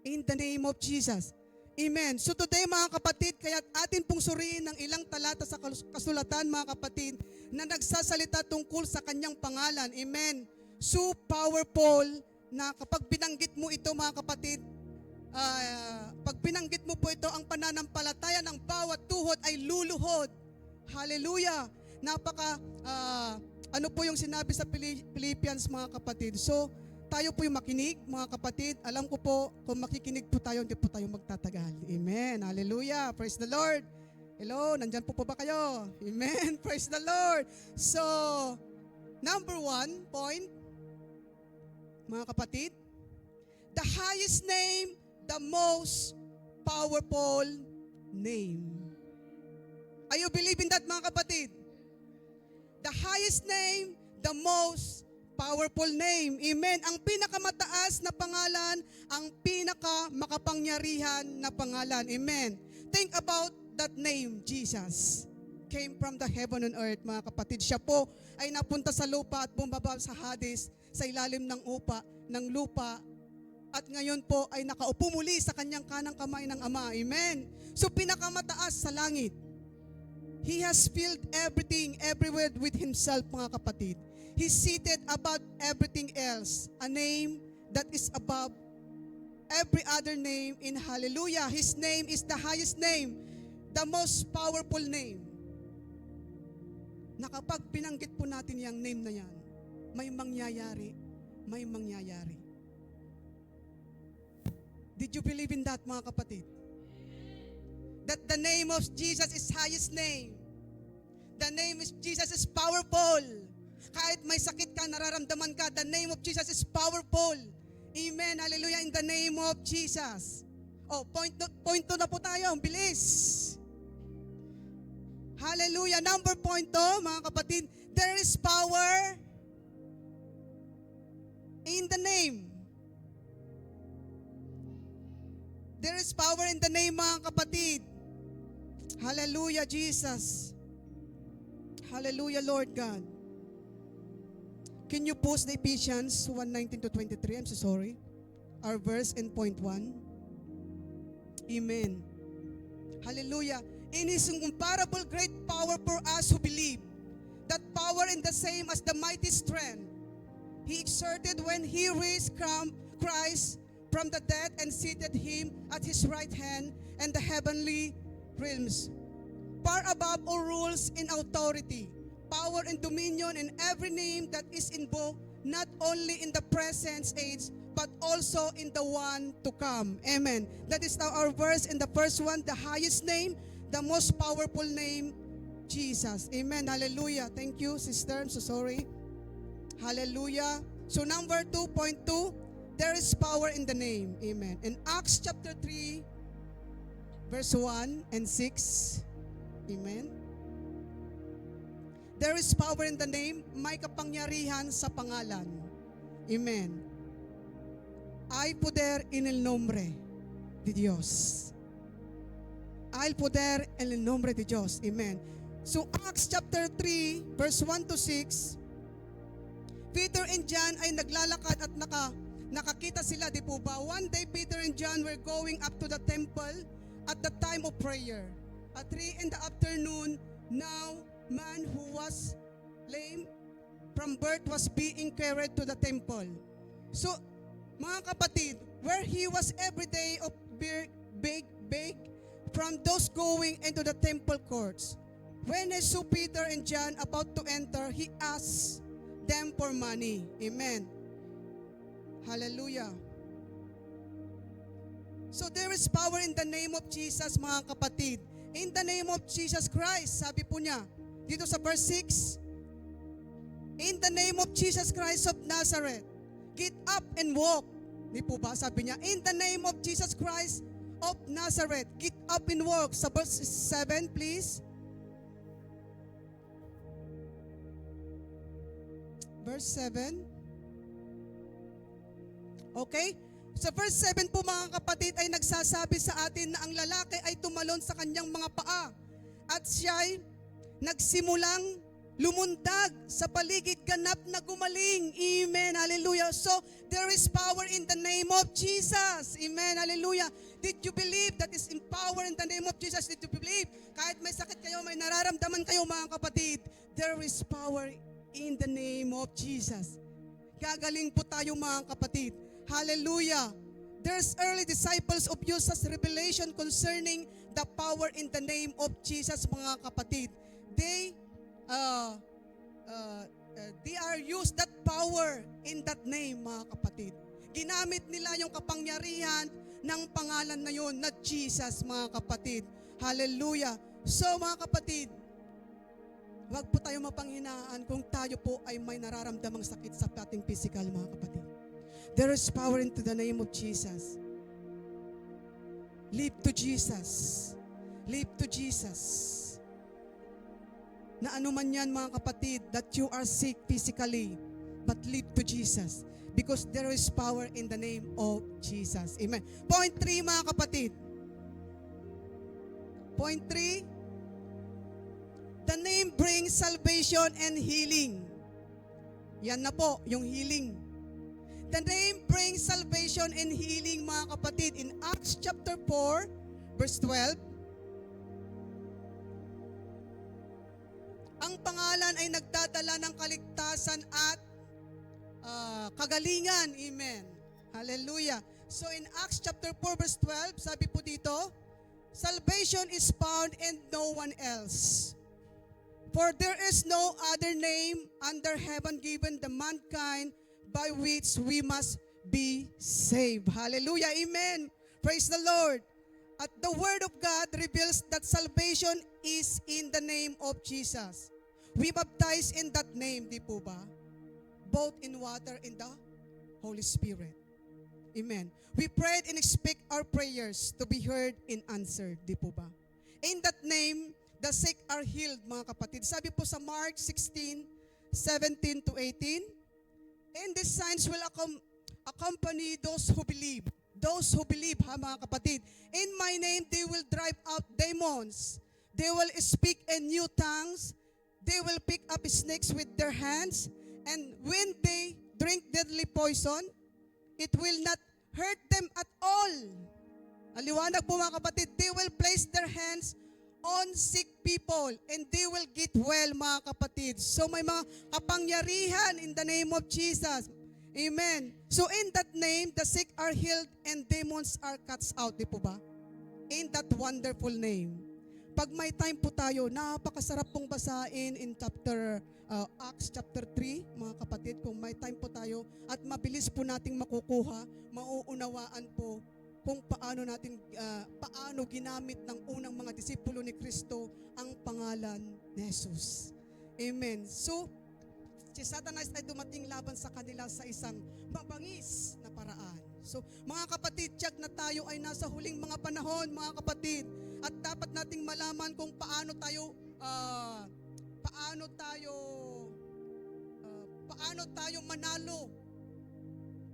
In the name of Jesus. Amen. So today, mga kapatid, kaya atin pong suriin ng ilang talata sa kasulatan, mga kapatid, na nagsasalita tungkol sa kanyang pangalan. Amen. So powerful na kapag binanggit mo ito, mga kapatid, pag binanggit mo po ito, ang pananampalataya ng bawat tuhod ay luluhod. Hallelujah. Ano po yung sinabi sa Philippians, mga kapatid. So, tayo po yung makinig, mga kapatid. Alam ko po, kung makikinig po tayo, hindi po tayo magtatagal. Amen. Hallelujah. Praise the Lord. Hello, nandyan po ba kayo? Amen. Praise the Lord. So, number 1 point, mga kapatid, the highest name, the most powerful name. Are you believing that, mga kapatid? The highest name, the most powerful name. Amen. Ang pinakamataas na pangalan, ang pinakamakapangyarihan na pangalan. Amen. Think about that name, Jesus. Came from the heaven and earth, mga kapatid. Siya po ay napunta sa lupa at bumaba sa Hades, sa ilalim ng lupa. At ngayon po ay nakaupo muli sa kanyang kanang kamay ng Ama. Amen. So pinakamataas sa langit. He has filled everything, everywhere with Himself, mga kapatid. He's seated above everything else. A name that is above every other name in hallelujah. His name is the highest name, the most powerful name. Na kapag binanggit po natin yung name na yan, may mangyayari. May mangyayari. Did you believe in that, mga kapatid? That the name of Jesus is highest name. The name of Jesus is powerful. Kahit may sakit ka, nararamdaman ka, the name of Jesus is powerful. Amen. Hallelujah. In the name of Jesus. Oh, point 2 na po tayo. Ang bilis. Hallelujah. Number point 2, mga kapatid. There is power In the name. There is power in the name, mga kapatid. Hallelujah, Jesus. Hallelujah, Lord God. Can you post the Ephesians 1:19 to 23? I'm so sorry. Our verse in point 1. Amen. Hallelujah. In His incomparable great power for us who believe, that power in the same as the mighty strength He exerted when He raised Christ from the dead and seated Him at His right hand in the heavenly realms, far above all rules and authority, power and dominion, and every name that is invoked, not only in the present age, but also in the one to come. Amen. That is now our verse in the first one, the highest name, the most powerful name, Jesus. Amen. Hallelujah. Thank you, sister. I'm so sorry. Hallelujah. So number 2.2, there is power in the name. Amen. In Acts chapter 3, verse 1 and 6. Amen. There is power in the name, may kapangyarihan sa pangalan. Amen. Hay poder en el nombre de Dios. Hay poder en el nombre de Dios. Amen. So Acts chapter 3, verse 1 to 6, Peter and John ay naglalakad at nakakita sila, di po ba? One day, Peter and John were going up to the temple at the time of prayer. At 3 in the afternoon, now man who was lame from birth was being carried to the temple. So, mga kapatid, where he was every day of big from those going into the temple courts. When he saw Peter and John about to enter, he asked them for money. Amen. Hallelujah. So there is power in the name of Jesus, mga kapatid. In the name of Jesus Christ, sabi po niya, dito sa verse 6, in the name of Jesus Christ of Nazareth, get up and walk. Di po ba? Sabi niya, in the name of Jesus Christ of Nazareth, get up and walk. Sa verse 7, please. Verse 7. Okay? Sa verse 7 po, mga kapatid, ay nagsasabi sa atin na ang lalaki ay tumalon sa kanyang mga paa at siya'y nagsimulang lumundag sa paligid ganap na gumaling. Amen. Hallelujah. So, there is power in the name of Jesus. Amen. Hallelujah. Did you believe that is in power in the name of Jesus? Did you believe? Kahit may sakit kayo, may nararamdaman kayo, mga kapatid, there is power in the name of Jesus. Gagaling po tayo, mga kapatid. Hallelujah. There's early disciples of Jesus' revelation concerning the power in the name of Jesus, mga kapatid. They are used that power in that name, mga kapatid. Ginamit nila yung kapangyarihan ng pangalan na yun, na Jesus, mga kapatid. Hallelujah. So, mga kapatid, huwag po tayo mapanghinaan kung tayo po ay may nararamdamang sakit sa ating physical, mga kapatid. There is power into the name of Jesus. Live to Jesus. Live to Jesus. Na ano man yan, mga kapatid, that you are sick physically, but live to Jesus. Because there is power in the name of Jesus. Amen. Point 3, mga kapatid. Point 3, the name brings salvation and healing. Yan na po, yung healing. The name brings salvation and healing, mga kapatid. In Acts chapter 4, verse 12, ang pangalan ay nagdadala ng kaligtasan at kagalingan. Amen. Hallelujah. So in Acts chapter 4, verse 12, sabi po dito, salvation is found in no one else. For there is no other name under heaven given to mankind by which we must be saved. Hallelujah. Amen. Praise the Lord. At the Word of God reveals that salvation is in the name of Jesus. We baptize in that name, di po ba? Both in water and the Holy Spirit. Amen. We prayed and expect our prayers to be heard and answered, di po ba? In that name, the sick are healed, mga kapatid. Sabi po sa Mark 16:17 to 18, And these signs will accompany those who believe. Those who believe, ha mga kapatid. In my name, they will drive out demons. They will speak in new tongues. They will pick up snakes with their hands. And when they drink deadly poison, it will not hurt them at all. Ang liwanag po mga kapatid, they will place their hands on sick people and they will get well mga kapatid. So may mga kapangyarihan in the name of Jesus. Amen. So in that name, the sick are healed and demons are cast out. Di po ba? In that wonderful name. Pag may time po tayo, napakasarap pong basahin in Acts chapter 3, mga kapatid. Kung may time po tayo at mabilis po nating makukuha, mauunawaan po kung paano ginamit ng unang mga disipulo ni Kristo ang pangalan ni Jesus. Amen. So, si Satanas ay dumating laban sa kanila sa isang mabangis na paraan. So, mga kapatid, tiyak na tayo ay nasa huling mga panahon, mga kapatid. At dapat nating malaman kung paano tayo manalo.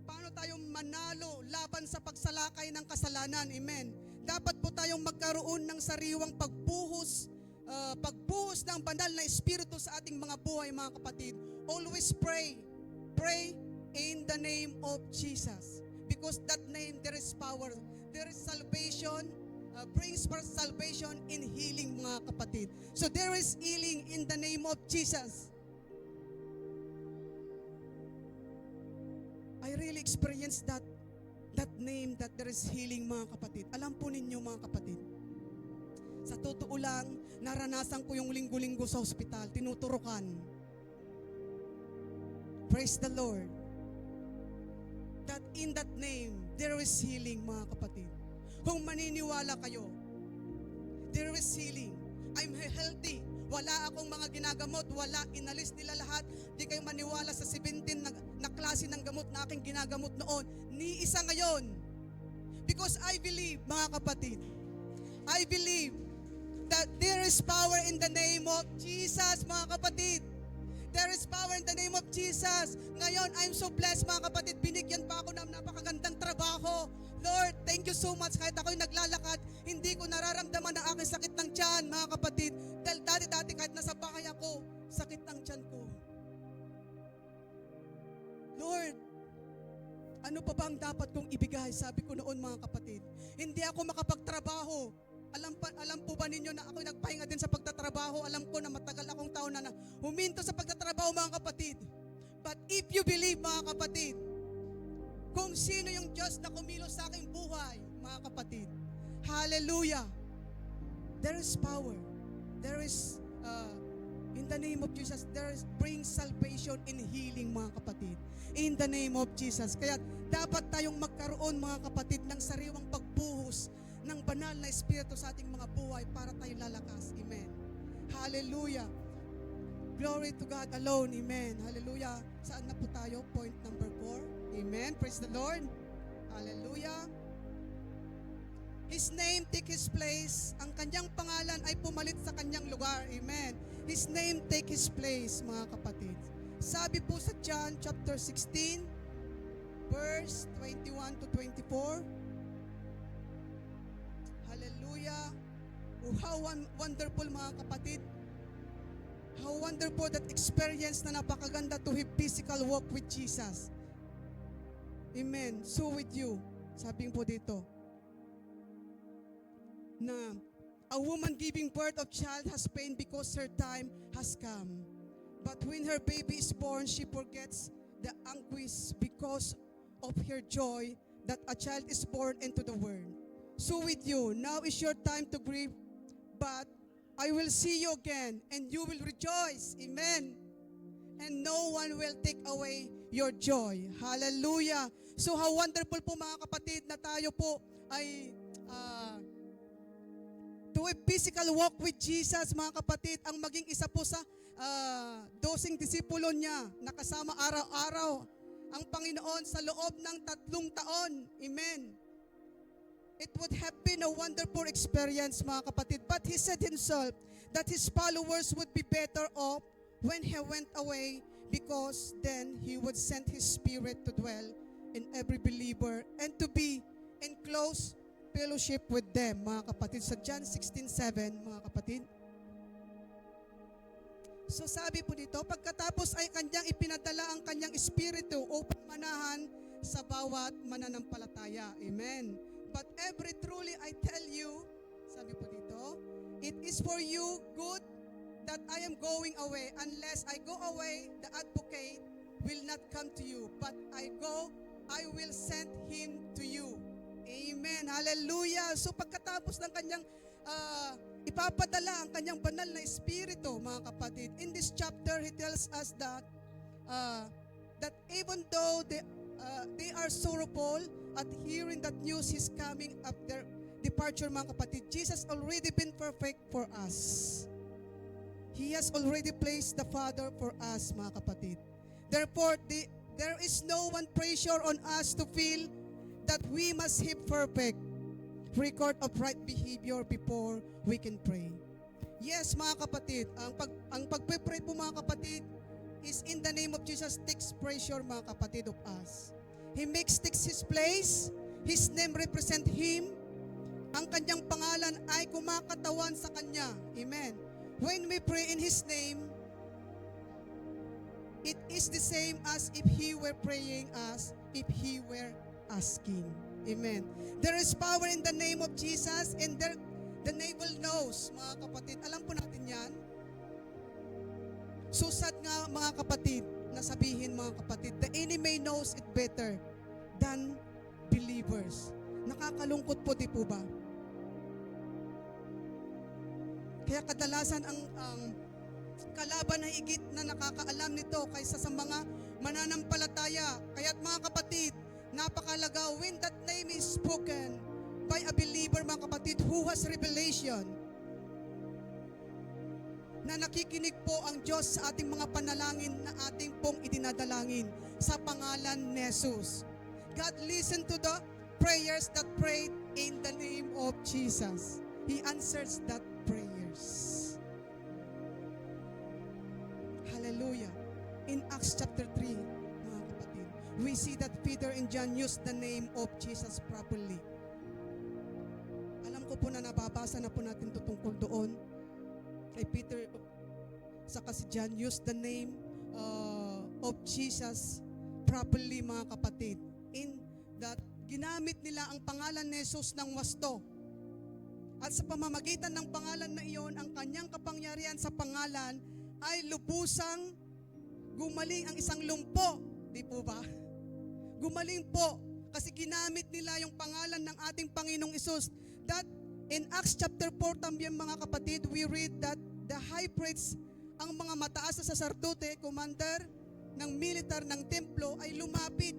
Paano tayo manalo laban sa pagsalakay ng kasalanan. Amen. Dapat po tayong magkaroon ng sariwang pagbuhos ng banal na espiritu sa ating mga buhay, mga kapatid. Always pray. Pray in the name of Jesus. Because that name, there is power. There is salvation. Brings for salvation in healing, mga kapatid. So there is healing in the name of Jesus. I really experienced that name, that there is healing, mga kapatid. Alam po ninyo, mga kapatid, sa totoo lang, naranasan ko yung linggo-linggo sa ospital, tinuturukan. Praise the Lord. That in that name, there is healing, mga kapatid. Kung maniniwala kayo, there is healing. I'm healthy. Wala akong mga ginagamot. Wala, inalis nila lahat. Di kayo maniwala sa 17 na klase ng gamot na aking ginagamot noon. Ni isa ngayon. Because I believe, mga kapatid, I believe that there is power in the name of Jesus, mga kapatid. There is power in the name of Jesus. Ngayon, I'm so blessed, mga kapatid. Binigyan pa ako ng napakagandang trabaho. Lord, thank you so much. Kahit ako'y naglalakad, hindi ko nararamdaman ang aking sakit ng tiyan, mga kapatid. Dahil dati kahit nasa bahay ako, sakit ng tiyan ko. Lord, ano pa ba ang dapat kong ibigay? Sabi ko noon, mga kapatid. Hindi ako makapagtrabaho. Alam po ba ninyo na ako'y nagpahinga din sa pagtatrabaho? Alam ko na matagal akong taon na huminto sa pagtatrabaho, mga kapatid. But if you believe, mga kapatid, kung sino yung Diyos na kumilos sa aking buhay, mga kapatid, hallelujah, there is power. There is, in the name of Jesus, there is brings salvation and healing, mga kapatid. In the name of Jesus. Kaya dapat tayong magkaroon, mga kapatid, ng sariwang pagbuhos ng banal na espiritu sa ating mga buhay para tayo lalakas. Amen. Hallelujah. Glory to God alone. Amen. Hallelujah. Saan na po tayo? Point number 4. Amen. Praise the Lord. Hallelujah. His name take His place. Ang kanyang pangalan ay pumalit sa kanyang lugar. Amen. His name take His place, mga kapatid. Sabi po sa John chapter 16, verse 21 to 24. Hallelujah. Oh, how wonderful, mga kapatid. How wonderful that experience na napakaganda to have physical walk with Jesus. Amen. So with you, sabi po dito, na a woman giving birth of child has pain because her time has come. But when her baby is born, she forgets the anguish because of her joy that a child is born into the world. So with you, now is your time to grieve, but I will see you again, and you will rejoice. Amen. And no one will take away your joy. Hallelujah. So how wonderful po, mga kapatid, na tayo po ay to a physical walk with Jesus, mga kapatid, ang maging isa po sa 12 disipulo niya, nakasama araw-araw ang Panginoon sa loob ng 3 taon. Amen. It would have been a wonderful experience, mga kapatid. But He said Himself that His followers would be better off when He went away because then He would send His Spirit to dwell in every believer and to be in close fellowship with them, mga kapatid. Sa John 16:7, mga kapatid. So sabi po dito, pagkatapos ay kanyang ipinadala ang kanyang espiritu upang manahan sa bawat mananampalataya. Amen. But every truly I tell you, sabi po dito, it is for you good that I am going away. Unless I go away, the advocate will not come to you. But I go, I will send him to you. Amen. Hallelujah. So pagkatapos ng kanyang ipapadala ang kanyang banal na espiritu, mga kapatid. In this chapter, he tells us that that even though they are sorrowful at hearing that news is coming of their departure, mga kapatid, Jesus already been perfect for us. He has already placed the Father for us, mga kapatid. Therefore, there is no one pressure on us to feel that we must have perfect record of right behavior before we can pray. Yes, mga kapatid, ang pagpe-pray po, mga kapatid, is in the name of Jesus takes pressure, mga kapatid, of us. He takes His place, His name represent Him, ang kanyang pangalan ay kumakatawan sa Kanya. Amen. When we pray in His name, it is the same as if He were praying us, if He were asking. Amen. There is power in the name of Jesus, and the devil knows, mga kapatid. Alam po natin yan. Susad nga, mga kapatid, na sabihin, mga kapatid, the enemy knows it better than believers. Nakakalungkot po, di po ba? Kaya kadalasan ang kalaban na higit na nakakaalam nito kaysa sa mga mananampalataya. Kaya't mga kapatid, napakalaga when that name is spoken by a believer, mga kapatid, who has revelation, na nakikinig po ang Diyos sa ating mga panalangin na ating pong idinadalangin sa pangalan ni Jesus. God listened to the prayers that prayed in the name of Jesus. He answers that prayers. Hallelujah. In Acts chapter 3, mga kapatid, we see that Peter and John used the name of Jesus properly. Alam ko po na nababasa na po natin ito tungkol doon. Kay Peter, saka si John used the name of Jesus properly, mga kapatid. In that, ginamit nila ang pangalan ni Jesus ng wasto. At sa pamamagitan ng pangalan na iyon, ang kanyang kapangyarihan sa pangalan ay lubusang gumaling ang isang lumpo. Di po ba? Gumaling po kasi ginamit nila yung pangalan ng ating Panginoong Hesus. That in Acts chapter 4 también, mga kapatid, we read that the high priests, ang mga mataas na saserdote, commander ng militar ng templo ay lumapit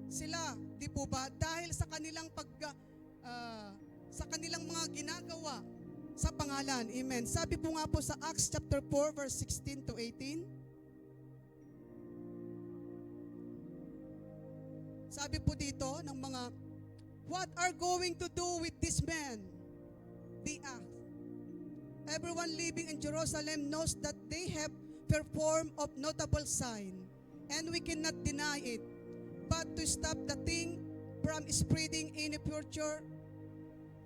sila, di po ba? Dahil sa kanilang sa kanilang mga ginagawa sa pangalan. Amen. Sabi po nga po sa Acts chapter 4 verse 16 to 18. Sabi po dito ng mga, what are going to do with this man? They asked. Everyone living in Jerusalem knows that they have performed of notable sign, and we cannot deny it. But to stop the thing from spreading any future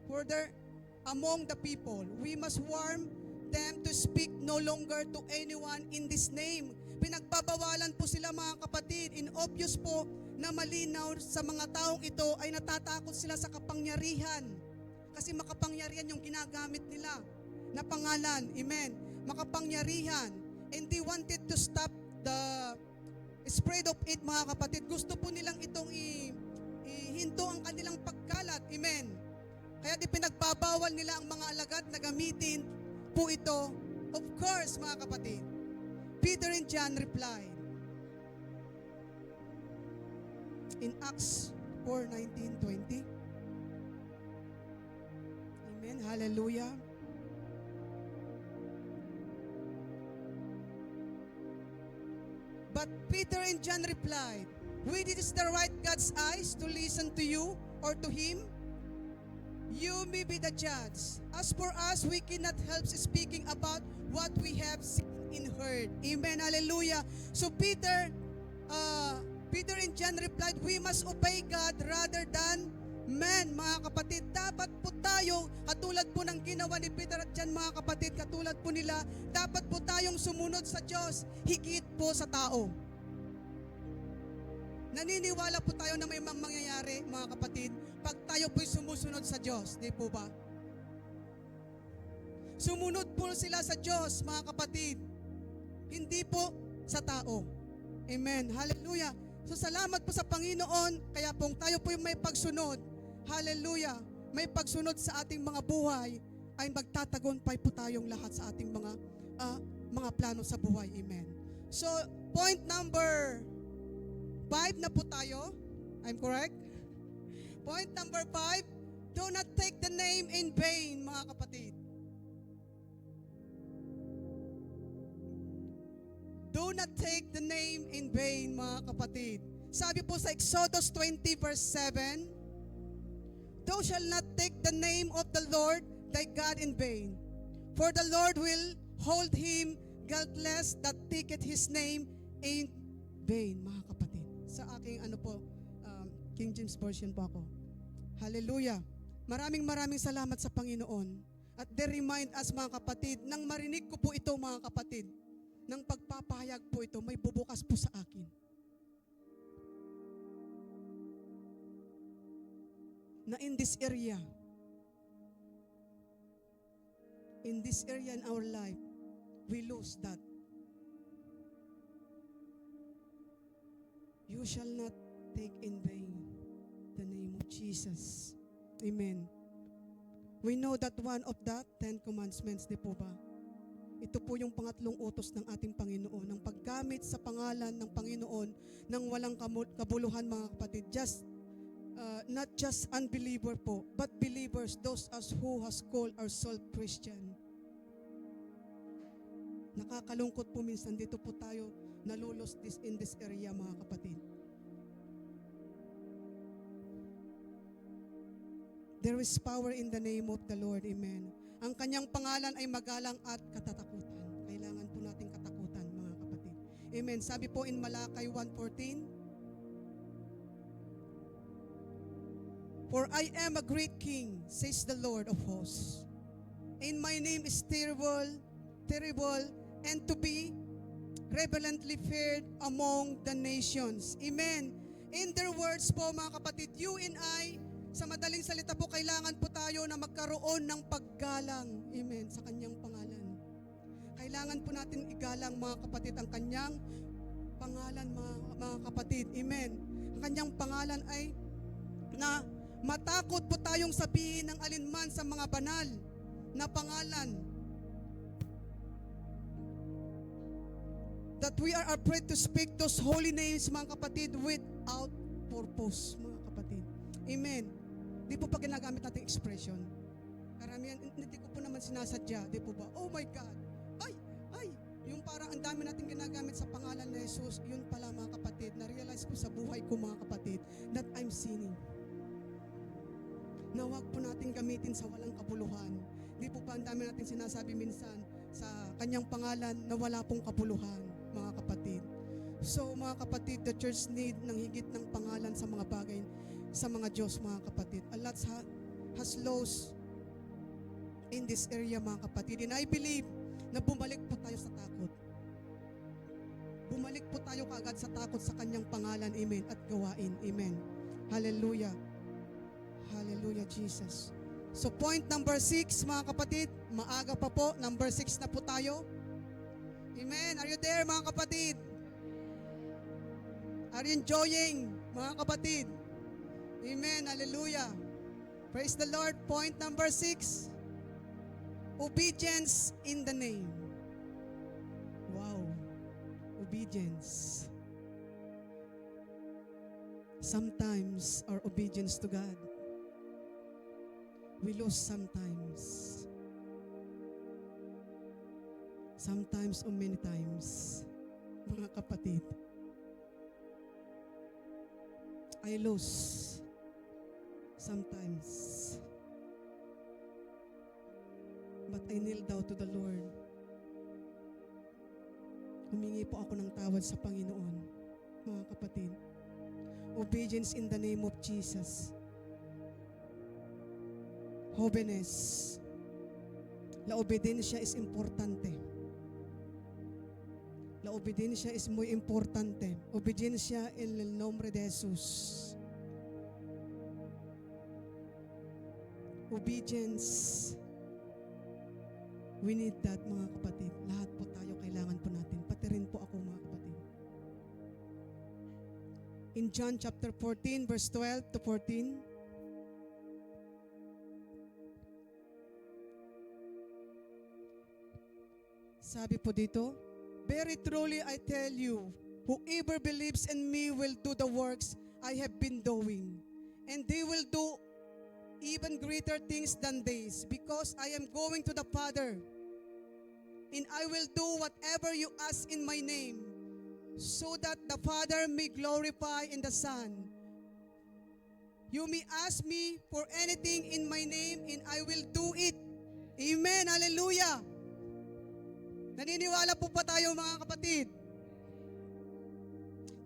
further among the people, we must warn them to speak no longer to anyone in this name. Pinagbabawalan po sila, mga kapatid, in obvious po na malinaw sa mga taong ito ay natatakot sila sa kapangyarihan. Kasi makapangyarihan yung ginagamit nila na pangalan. Amen. Makapangyarihan. And they wanted to stop the spread of it, mga kapatid. Gusto po nilang itong ihinto ang kanilang pagkalat. Amen. Kaya di pinagbabawal nila ang mga alagad na gamitin po ito. Of course, mga kapatid, Peter and John replied in Acts 4:19-20. Amen. Hallelujah. But Peter and John replied, "We did the right God's eyes to listen to you or to him? You may be the judge. As for us, we cannot help speaking about what we have seen and word. Amen. Hallelujah. So Peter and John replied, we must obey God rather than man, mga kapatid. Dapat po tayo, katulad po ng ginawa ni Peter at John, mga kapatid, katulad po nila, dapat po tayong sumunod sa Diyos, higit po sa tao. Naniniwala po tayo na may mangyayari, mga kapatid, pag tayo po'y sumusunod sa Diyos, di po ba? Sumunod po sila sa Diyos, mga kapatid, hindi po sa tao. Amen. Hallelujah. So salamat po sa Panginoon, kaya pong tayo po may pagsunod. Hallelujah. May pagsunod sa ating mga buhay, ay magtatagumpay po tayong lahat sa ating mga plano sa buhay. Amen. So, point number 5 na po tayo. I'm correct? Point number 5, do not take the name in vain, mga kapatid. Do not take the name in vain, mga kapatid. Sabi po sa Exodus 20 verse 7, thou shalt not take the name of the Lord thy God in vain, for the Lord will hold him guiltless that taketh his name in vain, mga kapatid. Sa aking King James Version po ako. Hallelujah. Maraming salamat sa Panginoon. At they remind us, mga kapatid, nang marinig ko po ito, mga kapatid, nang pagpapahayag po ito, may bubukas po sa akin. Na in this area in our life, we lose that. You shall not take in vain the name of Jesus. Amen. We know that one of the 10 commandments, di po ba? Ito po yung pangatlong utos ng ating Panginoon, ng paggamit sa pangalan ng Panginoon ng walang kabuluhan, mga kapatid. Not just unbeliever po, but believers, those us who has called ourselves Christian. Nakakalungkot po minsan, dito po tayo nalulos in this area, mga kapatid. There is power in the name of the Lord. Amen. Ang kanyang pangalan ay magalang at katatakutan. Kailangan po nating katakutan, mga kapatid. Amen. Sabi po in Malakay 1:14, for I am a great king, says the Lord of hosts. And my name is terrible, and to be reverently feared among the nations. Amen. In their words po, mga kapatid, you and I, sa madaling salita po, kailangan po tayo na magkaroon ng paggalang. Amen. Sa kanyang pangalan. Kailangan po natin igalang, mga kapatid, ang kanyang pangalan, mga kapatid. Amen. Ang kanyang pangalan ay na matakot po tayong sabihin ng alinman sa mga banal na pangalan. That we are afraid to speak those holy names, mga kapatid, without purpose, mga kapatid. Amen. Di po pa ginagamit natin expression. Karamihan, hindi ko po naman sinasadya. Di po ba? Oh my God. Ay. Yung parang ang dami natin ginagamit sa pangalan ni Jesus, yun pala, mga kapatid, na-realize ko sa buhay ko, mga kapatid, that I'm sinning. Na huwag po natin gamitin sa walang kabuluhan. Di po pa ang dami natin sinasabi minsan sa kanyang pangalan na wala pong kabuluhan, mga kapatid. So, mga kapatid, the church need ng higit ng pangalan sa mga bagay, sa mga Diyos, mga kapatid. A lot has lost in this area, mga kapatid. And I believe na bumalik po tayo sa takot. Bumalik po tayo kaagad sa takot sa kanyang pangalan. Amen. At gawain. Amen. Hallelujah. Hallelujah, Jesus. So point number 6, mga kapatid. Maaga pa po. Number 6 na po tayo. Amen. Are you there, mga kapatid? Are you enjoying, mga kapatid? Amen. Hallelujah. Praise the Lord. Point number 6. Obedience in the name. Wow. Obedience. Sometimes our obedience to God, we lose sometimes. Sometimes or many times, mga kapatid. I lose sometimes. But I kneel down to the Lord. Humingi po ako ng tawad sa Panginoon, mga kapatid. Obedience in the name of Jesus. Holiness. La obediencia es importante. La obediencia es muy importante. Obediencia en el nombre de Jesús. Obedience. We need that, mga kapatid. Lahat po tayo kailangan po natin. Pati rin po ako, mga kapatid. In John chapter 14, verse 12 to 14, sabi po dito, very truly I tell you, whoever believes in me will do the works I have been doing, and they will do even greater things than these, because I am going to the Father, and I will do whatever you ask in my name, so that the Father may glorify in the Son. You may ask me for anything in my name, and I will do it. Amen. Hallelujah. Naniniwala po ba tayo, mga kapatid?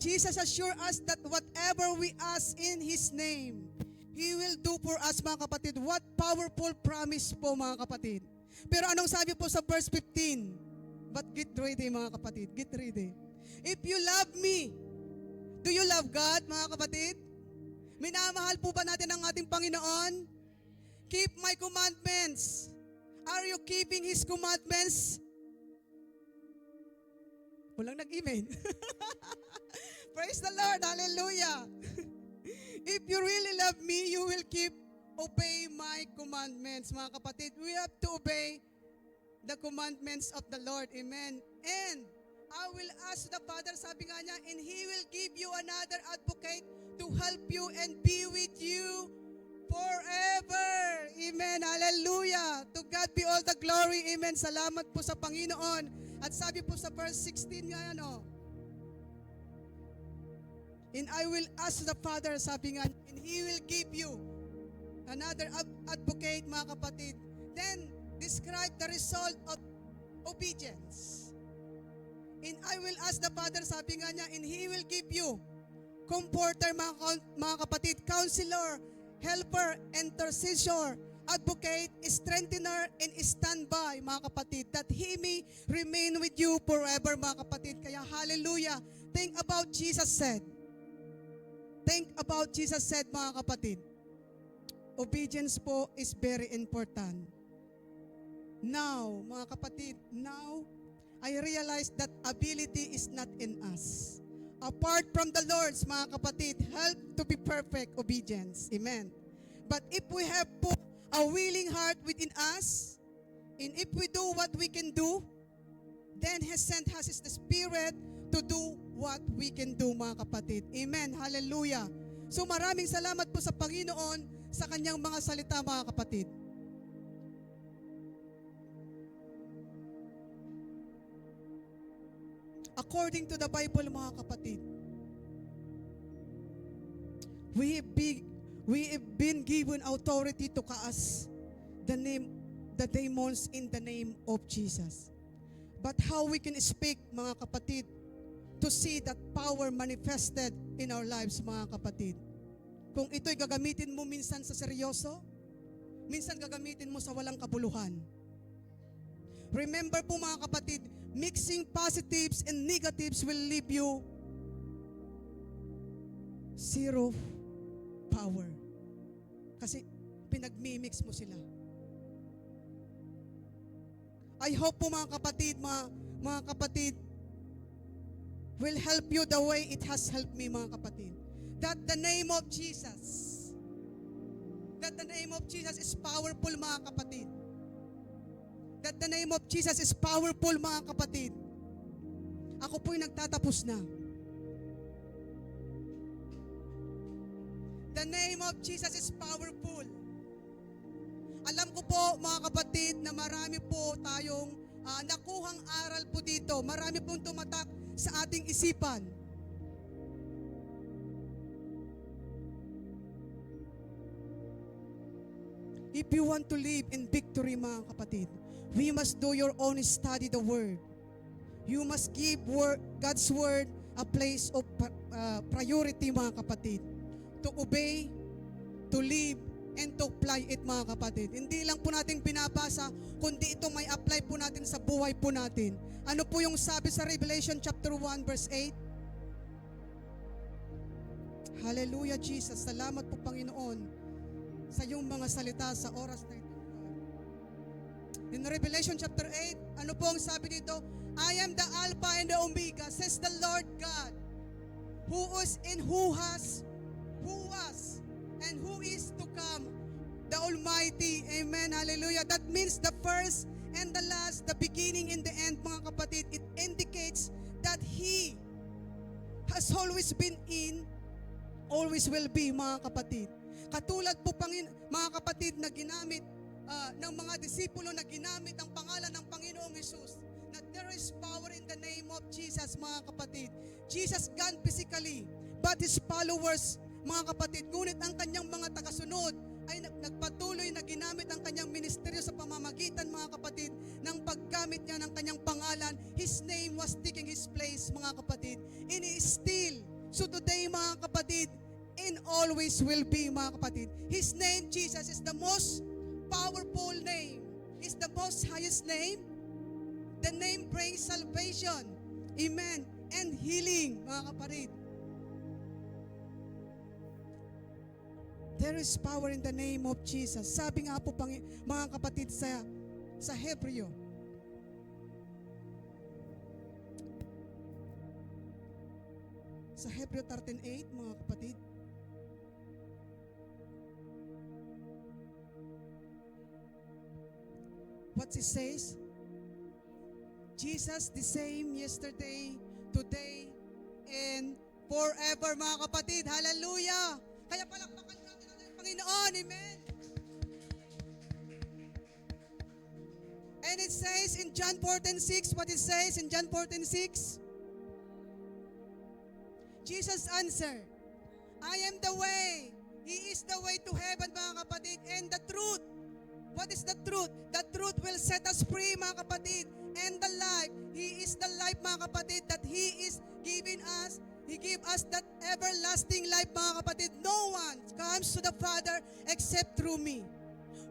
Jesus assure us that whatever we ask in His name, He will do for us, mga kapatid. What powerful promise po, mga kapatid. Pero anong sabi po sa verse 15? But get ready, mga kapatid. Get ready. If you love me, do you love God, mga kapatid? Minamahal po ba natin ang ating Panginoon? Keep my commandments. Are you keeping His commandments? Walang nag-amen. Praise the Lord. Hallelujah. If you really love me, you will obey my commandments. Mga kapatid, we have to obey the commandments of the Lord. Amen. And I will ask the Father, sabi nga niya, and He will give you another advocate to help you and be with you forever. Amen. Hallelujah. To God be all the glory. Amen. Salamat po sa Panginoon. At sabi po sa verse 16 nga yan, and I will ask the Father, sabi nga, and He will give you another advocate, mga kapatid. Then, describe the result of obedience. And I will ask the Father, sabi nga niya, and He will give you comforter, mga kapatid, counselor, helper, intercessor, advocate, strengthener, and standby, mga kapatid, that He may remain with you forever, mga kapatid. Kaya hallelujah. Think about Jesus said. Think about Jesus said, mga kapatid. Obedience po is very important. Now, mga kapatid, now, I realize that ability is not in us. Apart from the Lord's, mga kapatid, help to be perfect obedience. Amen. But if we have po a willing heart within us, and if we do what we can do, then He sent us the Spirit to do what we can do, mga kapatid. Amen. Hallelujah. So maraming salamat po sa Panginoon sa kanyang mga salita, mga kapatid. According to the Bible, mga kapatid, we have been given authority to cast the demons in the name of Jesus. But how we can speak, mga kapatid, to see that power manifested in our lives, mga kapatid. Kung ito'y gagamitin mo minsan sa seryoso, minsan gagamitin mo sa walang kabuluhan. Remember po, mga kapatid, mixing positives and negatives will leave you zero power. Kasi pinagmimix mo sila. I hope po, mga kapatid, will help you the way it has helped me, mga kapatid. That the name of Jesus is powerful, mga kapatid. That the name of Jesus is powerful, mga kapatid. Ako po'y nagtatapos na. The name of Jesus is powerful. Alam ko po, mga kapatid, na marami po tayong nakuhang aral po dito. Marami pong tumatak sa ating isipan. If you want to live in victory, mga kapatid, we must do your own study the Word. You must give God's word a place of priority, mga kapatid. To obey, to live, and to apply it, mga kapatid. Hindi lang po natin binabasa, kundi ito may apply po natin sa buhay po natin. Ano po yung sabi sa Revelation chapter 1 verse 8? Hallelujah, Jesus. Salamat po, Panginoon, sa iyong mga salita sa oras na ito. In Revelation chapter 8, ano po ang sabi dito? I am the Alpha and the Omega, says the Lord God, who is and who has, who was, and who is to come, the Almighty. Amen. Hallelujah. That means the first and the last, the beginning and the end, mga kapatid. It indicates that He has always been in, always will be, mga kapatid. Katulad po, mga kapatid, na ginamit ng mga disipulo, na ginamit ang pangalan ng Panginoong Jesus, that there is power in the name of Jesus, mga kapatid. Jesus gone physically, but His followers, mga kapatid, ngunit ang kanyang mga tagasunod ay nagpatuloy na ginamit ang kanyang ministeryo sa pamamagitan, mga kapatid, ng paggamit niya ng kanyang pangalan. His name was taking His place, mga kapatid. And He is still. So today, mga kapatid, and always will be, mga kapatid. His name, Jesus, is the most powerful name. Is the most highest name. The name brings salvation. Amen. And healing, mga kapatid. There is power in the name of Jesus. Sabi nga po, mga kapatid, sa Hebreo. Sa Hebreo 13:8, mga kapatid. What it says? Jesus the same yesterday, today, and forever, mga kapatid. Hallelujah! Kaya palakpakan natin ang Panginoon. Amen. And it says in John 14:6, what it says in John 14:6? Jesus answered, I am the way. He is the way to heaven, mga kapatid, and the truth. What is the truth? The truth will set us free, mga kapatid, and the life. He is the life, mga kapatid, that He is giving us. He gave us that everlasting life, mga kapatid. No one comes to the Father except through me.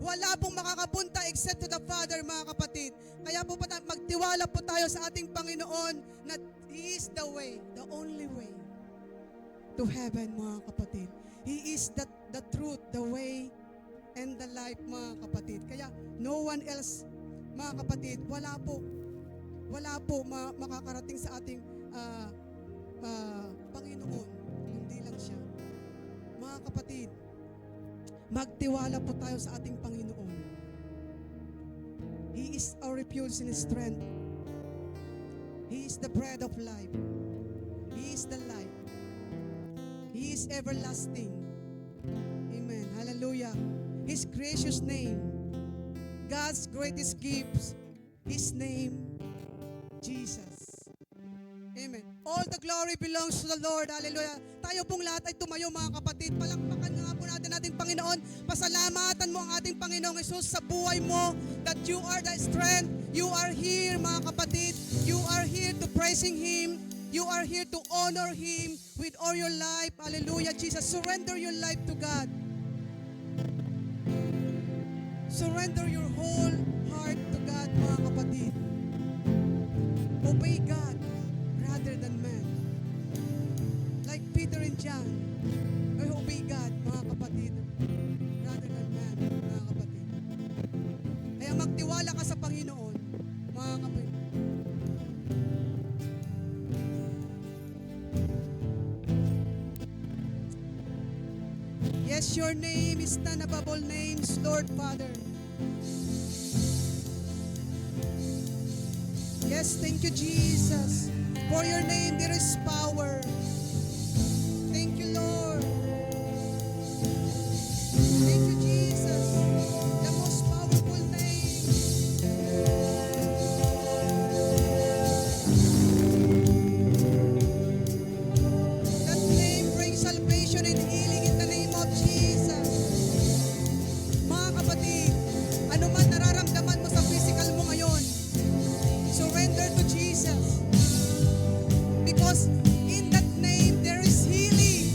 Wala pong makakapunta except to the Father, mga kapatid. Kaya po magtiwala po tayo sa ating Panginoon na He is the way, the only way to heaven, mga kapatid. He is the truth, the way, and the life, mga kapatid. Kaya no one else, mga kapatid, wala po makakarating sa ating Panginoon, hindi lang siya. Mga kapatid, magtiwala po tayo sa ating Panginoon. He is our refuge and strength. He is the bread of life. He is the life. He is everlasting. Amen. Hallelujah. His gracious name, God's greatest gifts, His name, Jesus. Amen. All the glory belongs to the Lord. Hallelujah. Tayo pong lahat ay tumayo, mga kapatid. Palakpakan nga po natin ating Panginoon. Pasalamatan mo ang ating Panginoong Jesus sa buhay mo, that you are the strength. You are here, mga kapatid. You are here to praising Him. You are here to honor Him with all your life. Hallelujah, Jesus. Surrender your life to God. Surrender your whole heart to God, mga kapatid. Obey God rather than man. Like Peter and John, ay obey God, mga kapatid, rather than man, mga kapatid. Kaya magtiwala ka sa Panginoon, mga kapatid. Yes, your name is none above all names, Lord Father. Yes, thank you, Jesus. For your name there is power. Thank you, Lord. Thank you, Jesus. The most powerful name. That name brings salvation and healing in the name of Jesus. Mga kapatid, ano man nararamdaman mo sa physical mo ngayon, surrender to Jesus. Jesus. Because in that name there is healing.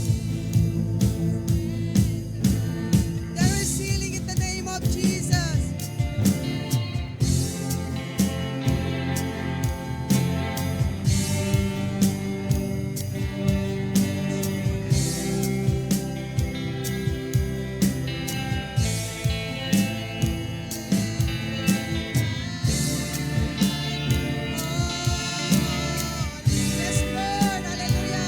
There is healing in the name of Jesus. Yes, Lord. Hallelujah.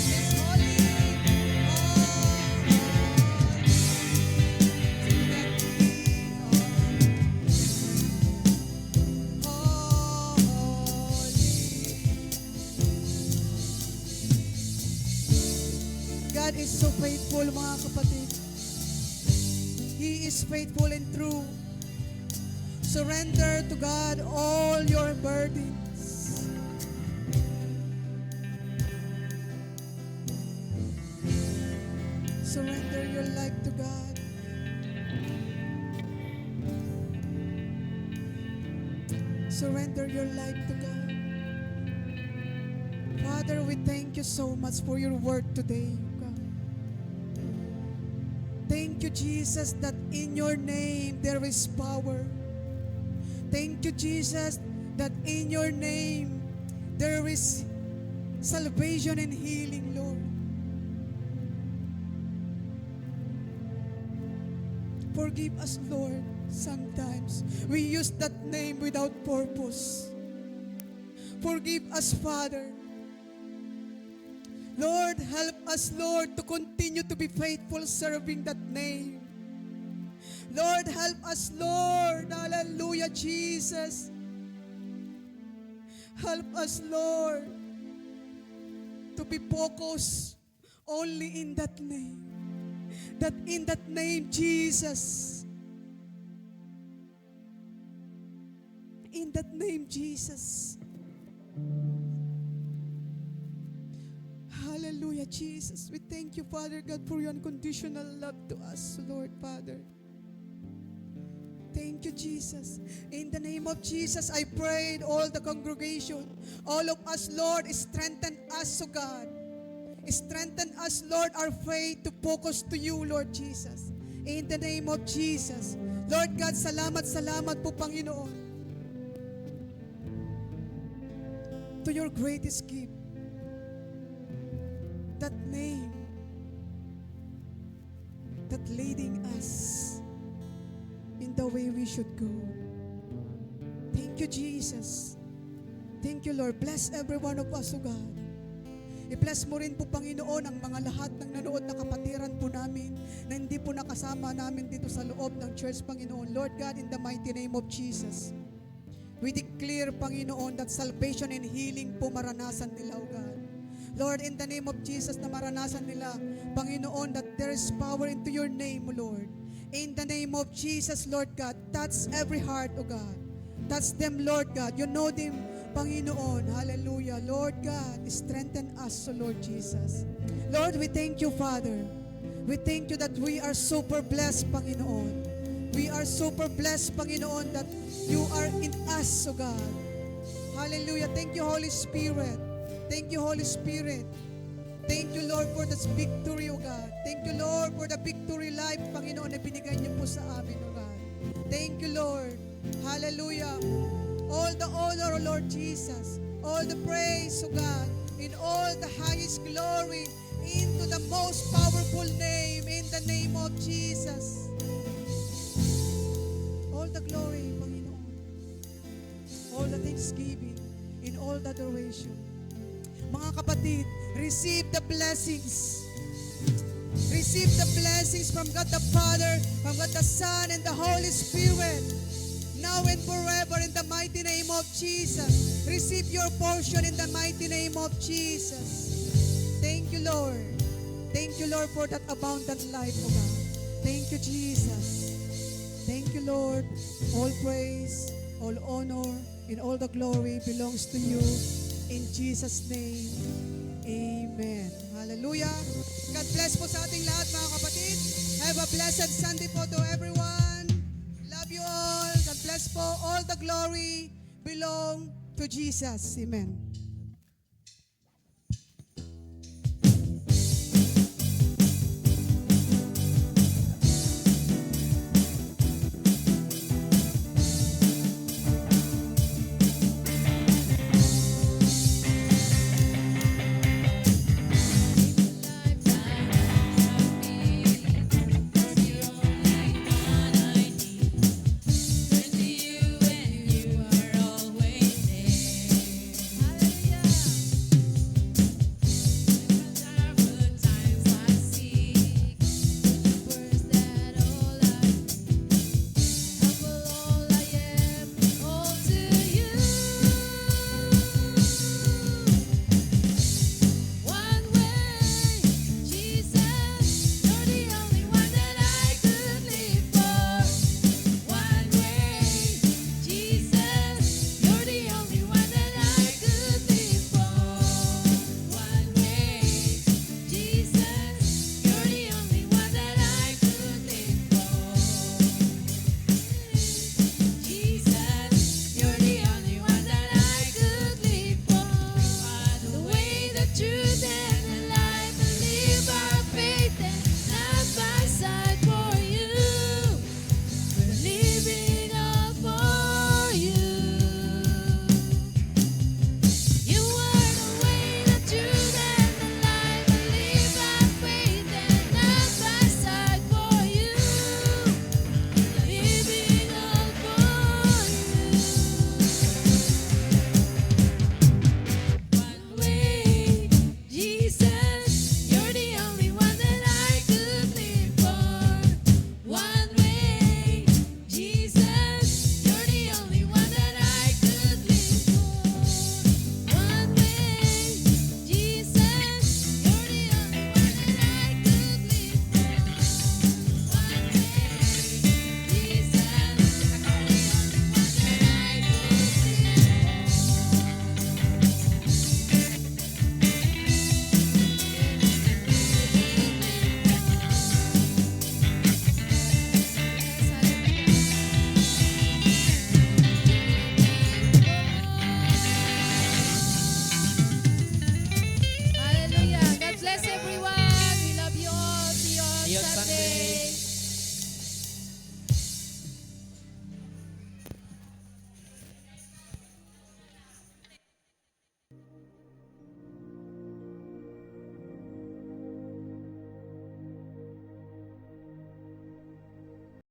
Yes, holy. God is so faithful, mga kapatid. He is faithful and true. Surrender to God all your burdens. Surrender your life to God. Surrender your life to God. Father, we thank you so much for your word today, God. Thank you, Jesus, that in your name there is power. Thank you, Jesus, that in your name there is salvation and healing, Lord. Forgive us, Lord. Sometimes we use that name without purpose. Forgive us, Father. Lord, help us, Lord, to continue to be faithful serving that name. Lord, help us, Lord. Hallelujah, Jesus. Help us, Lord, to be focused only in that name. That in that name, Jesus. In that name, Jesus. Hallelujah, Jesus. We thank you, Father God, for your unconditional love to us, Lord, Father. Thank you, Jesus. In the name of Jesus, I prayed all the congregation, all of us, Lord, strengthen us, O God. Strengthen us, Lord, our faith to focus to you, Lord Jesus. In the name of Jesus. Lord God, salamat, salamat po, Panginoon. To your greatest gift. That name that leading us in the way we should go. Thank you, Jesus. Thank you, Lord. Bless every one of us, O God. I-bless mo rin po, Panginoon, ang mga lahat ng nanood na kapatiran po namin na hindi po nakasama namin dito sa loob ng church, Panginoon. Lord God, in the mighty name of Jesus, we declare, Panginoon, that salvation and healing po maranasan nila, O God. Lord, in the name of Jesus, na maranasan nila, Panginoon, that there is power into your name, O Lord. In the name of Jesus, Lord God, touch every heart, O God. Touch them, Lord God. You know them, Panginoon. Hallelujah. Lord God, strengthen us, O Lord Jesus. Lord, we thank you, Father. We thank you that we are super blessed, Panginoon. We are super blessed, Panginoon, that you are in us, O God. Hallelujah. Thank you, Holy Spirit. Thank you, Holy Spirit. Thank you, Lord, for this victory, O God. Thank you, Lord, for the victory life, Panginoon, na binigay niyo po sa amin, O God. Thank you, Lord. Hallelujah. All the honor, O Lord Jesus. All the praise, O God. In all the highest glory, into the most powerful name, in the name of Jesus. All the glory, Panginoon. All the thanksgiving, in all the adoration. Mga kapatid, receive the blessings. Receive the blessings from God the Father, from God the Son, and the Holy Spirit. Now and forever in the mighty name of Jesus. Receive your portion in the mighty name of Jesus. Thank you, Lord. Thank you, Lord, for that abundant life, O God. Thank you, Jesus. Thank you, Lord. All praise, all honor, and all the glory belongs to you. In Jesus' name, amen. Hallelujah. Hallelujah. God bless po sa ating lahat mga kapatid. Have a blessed Sunday po to everyone. Love you all. God bless po. All the glory belong to Jesus. Amen. Hallelujah. God bless everyone. We love you all. See you on See you on Sunday. Sunday.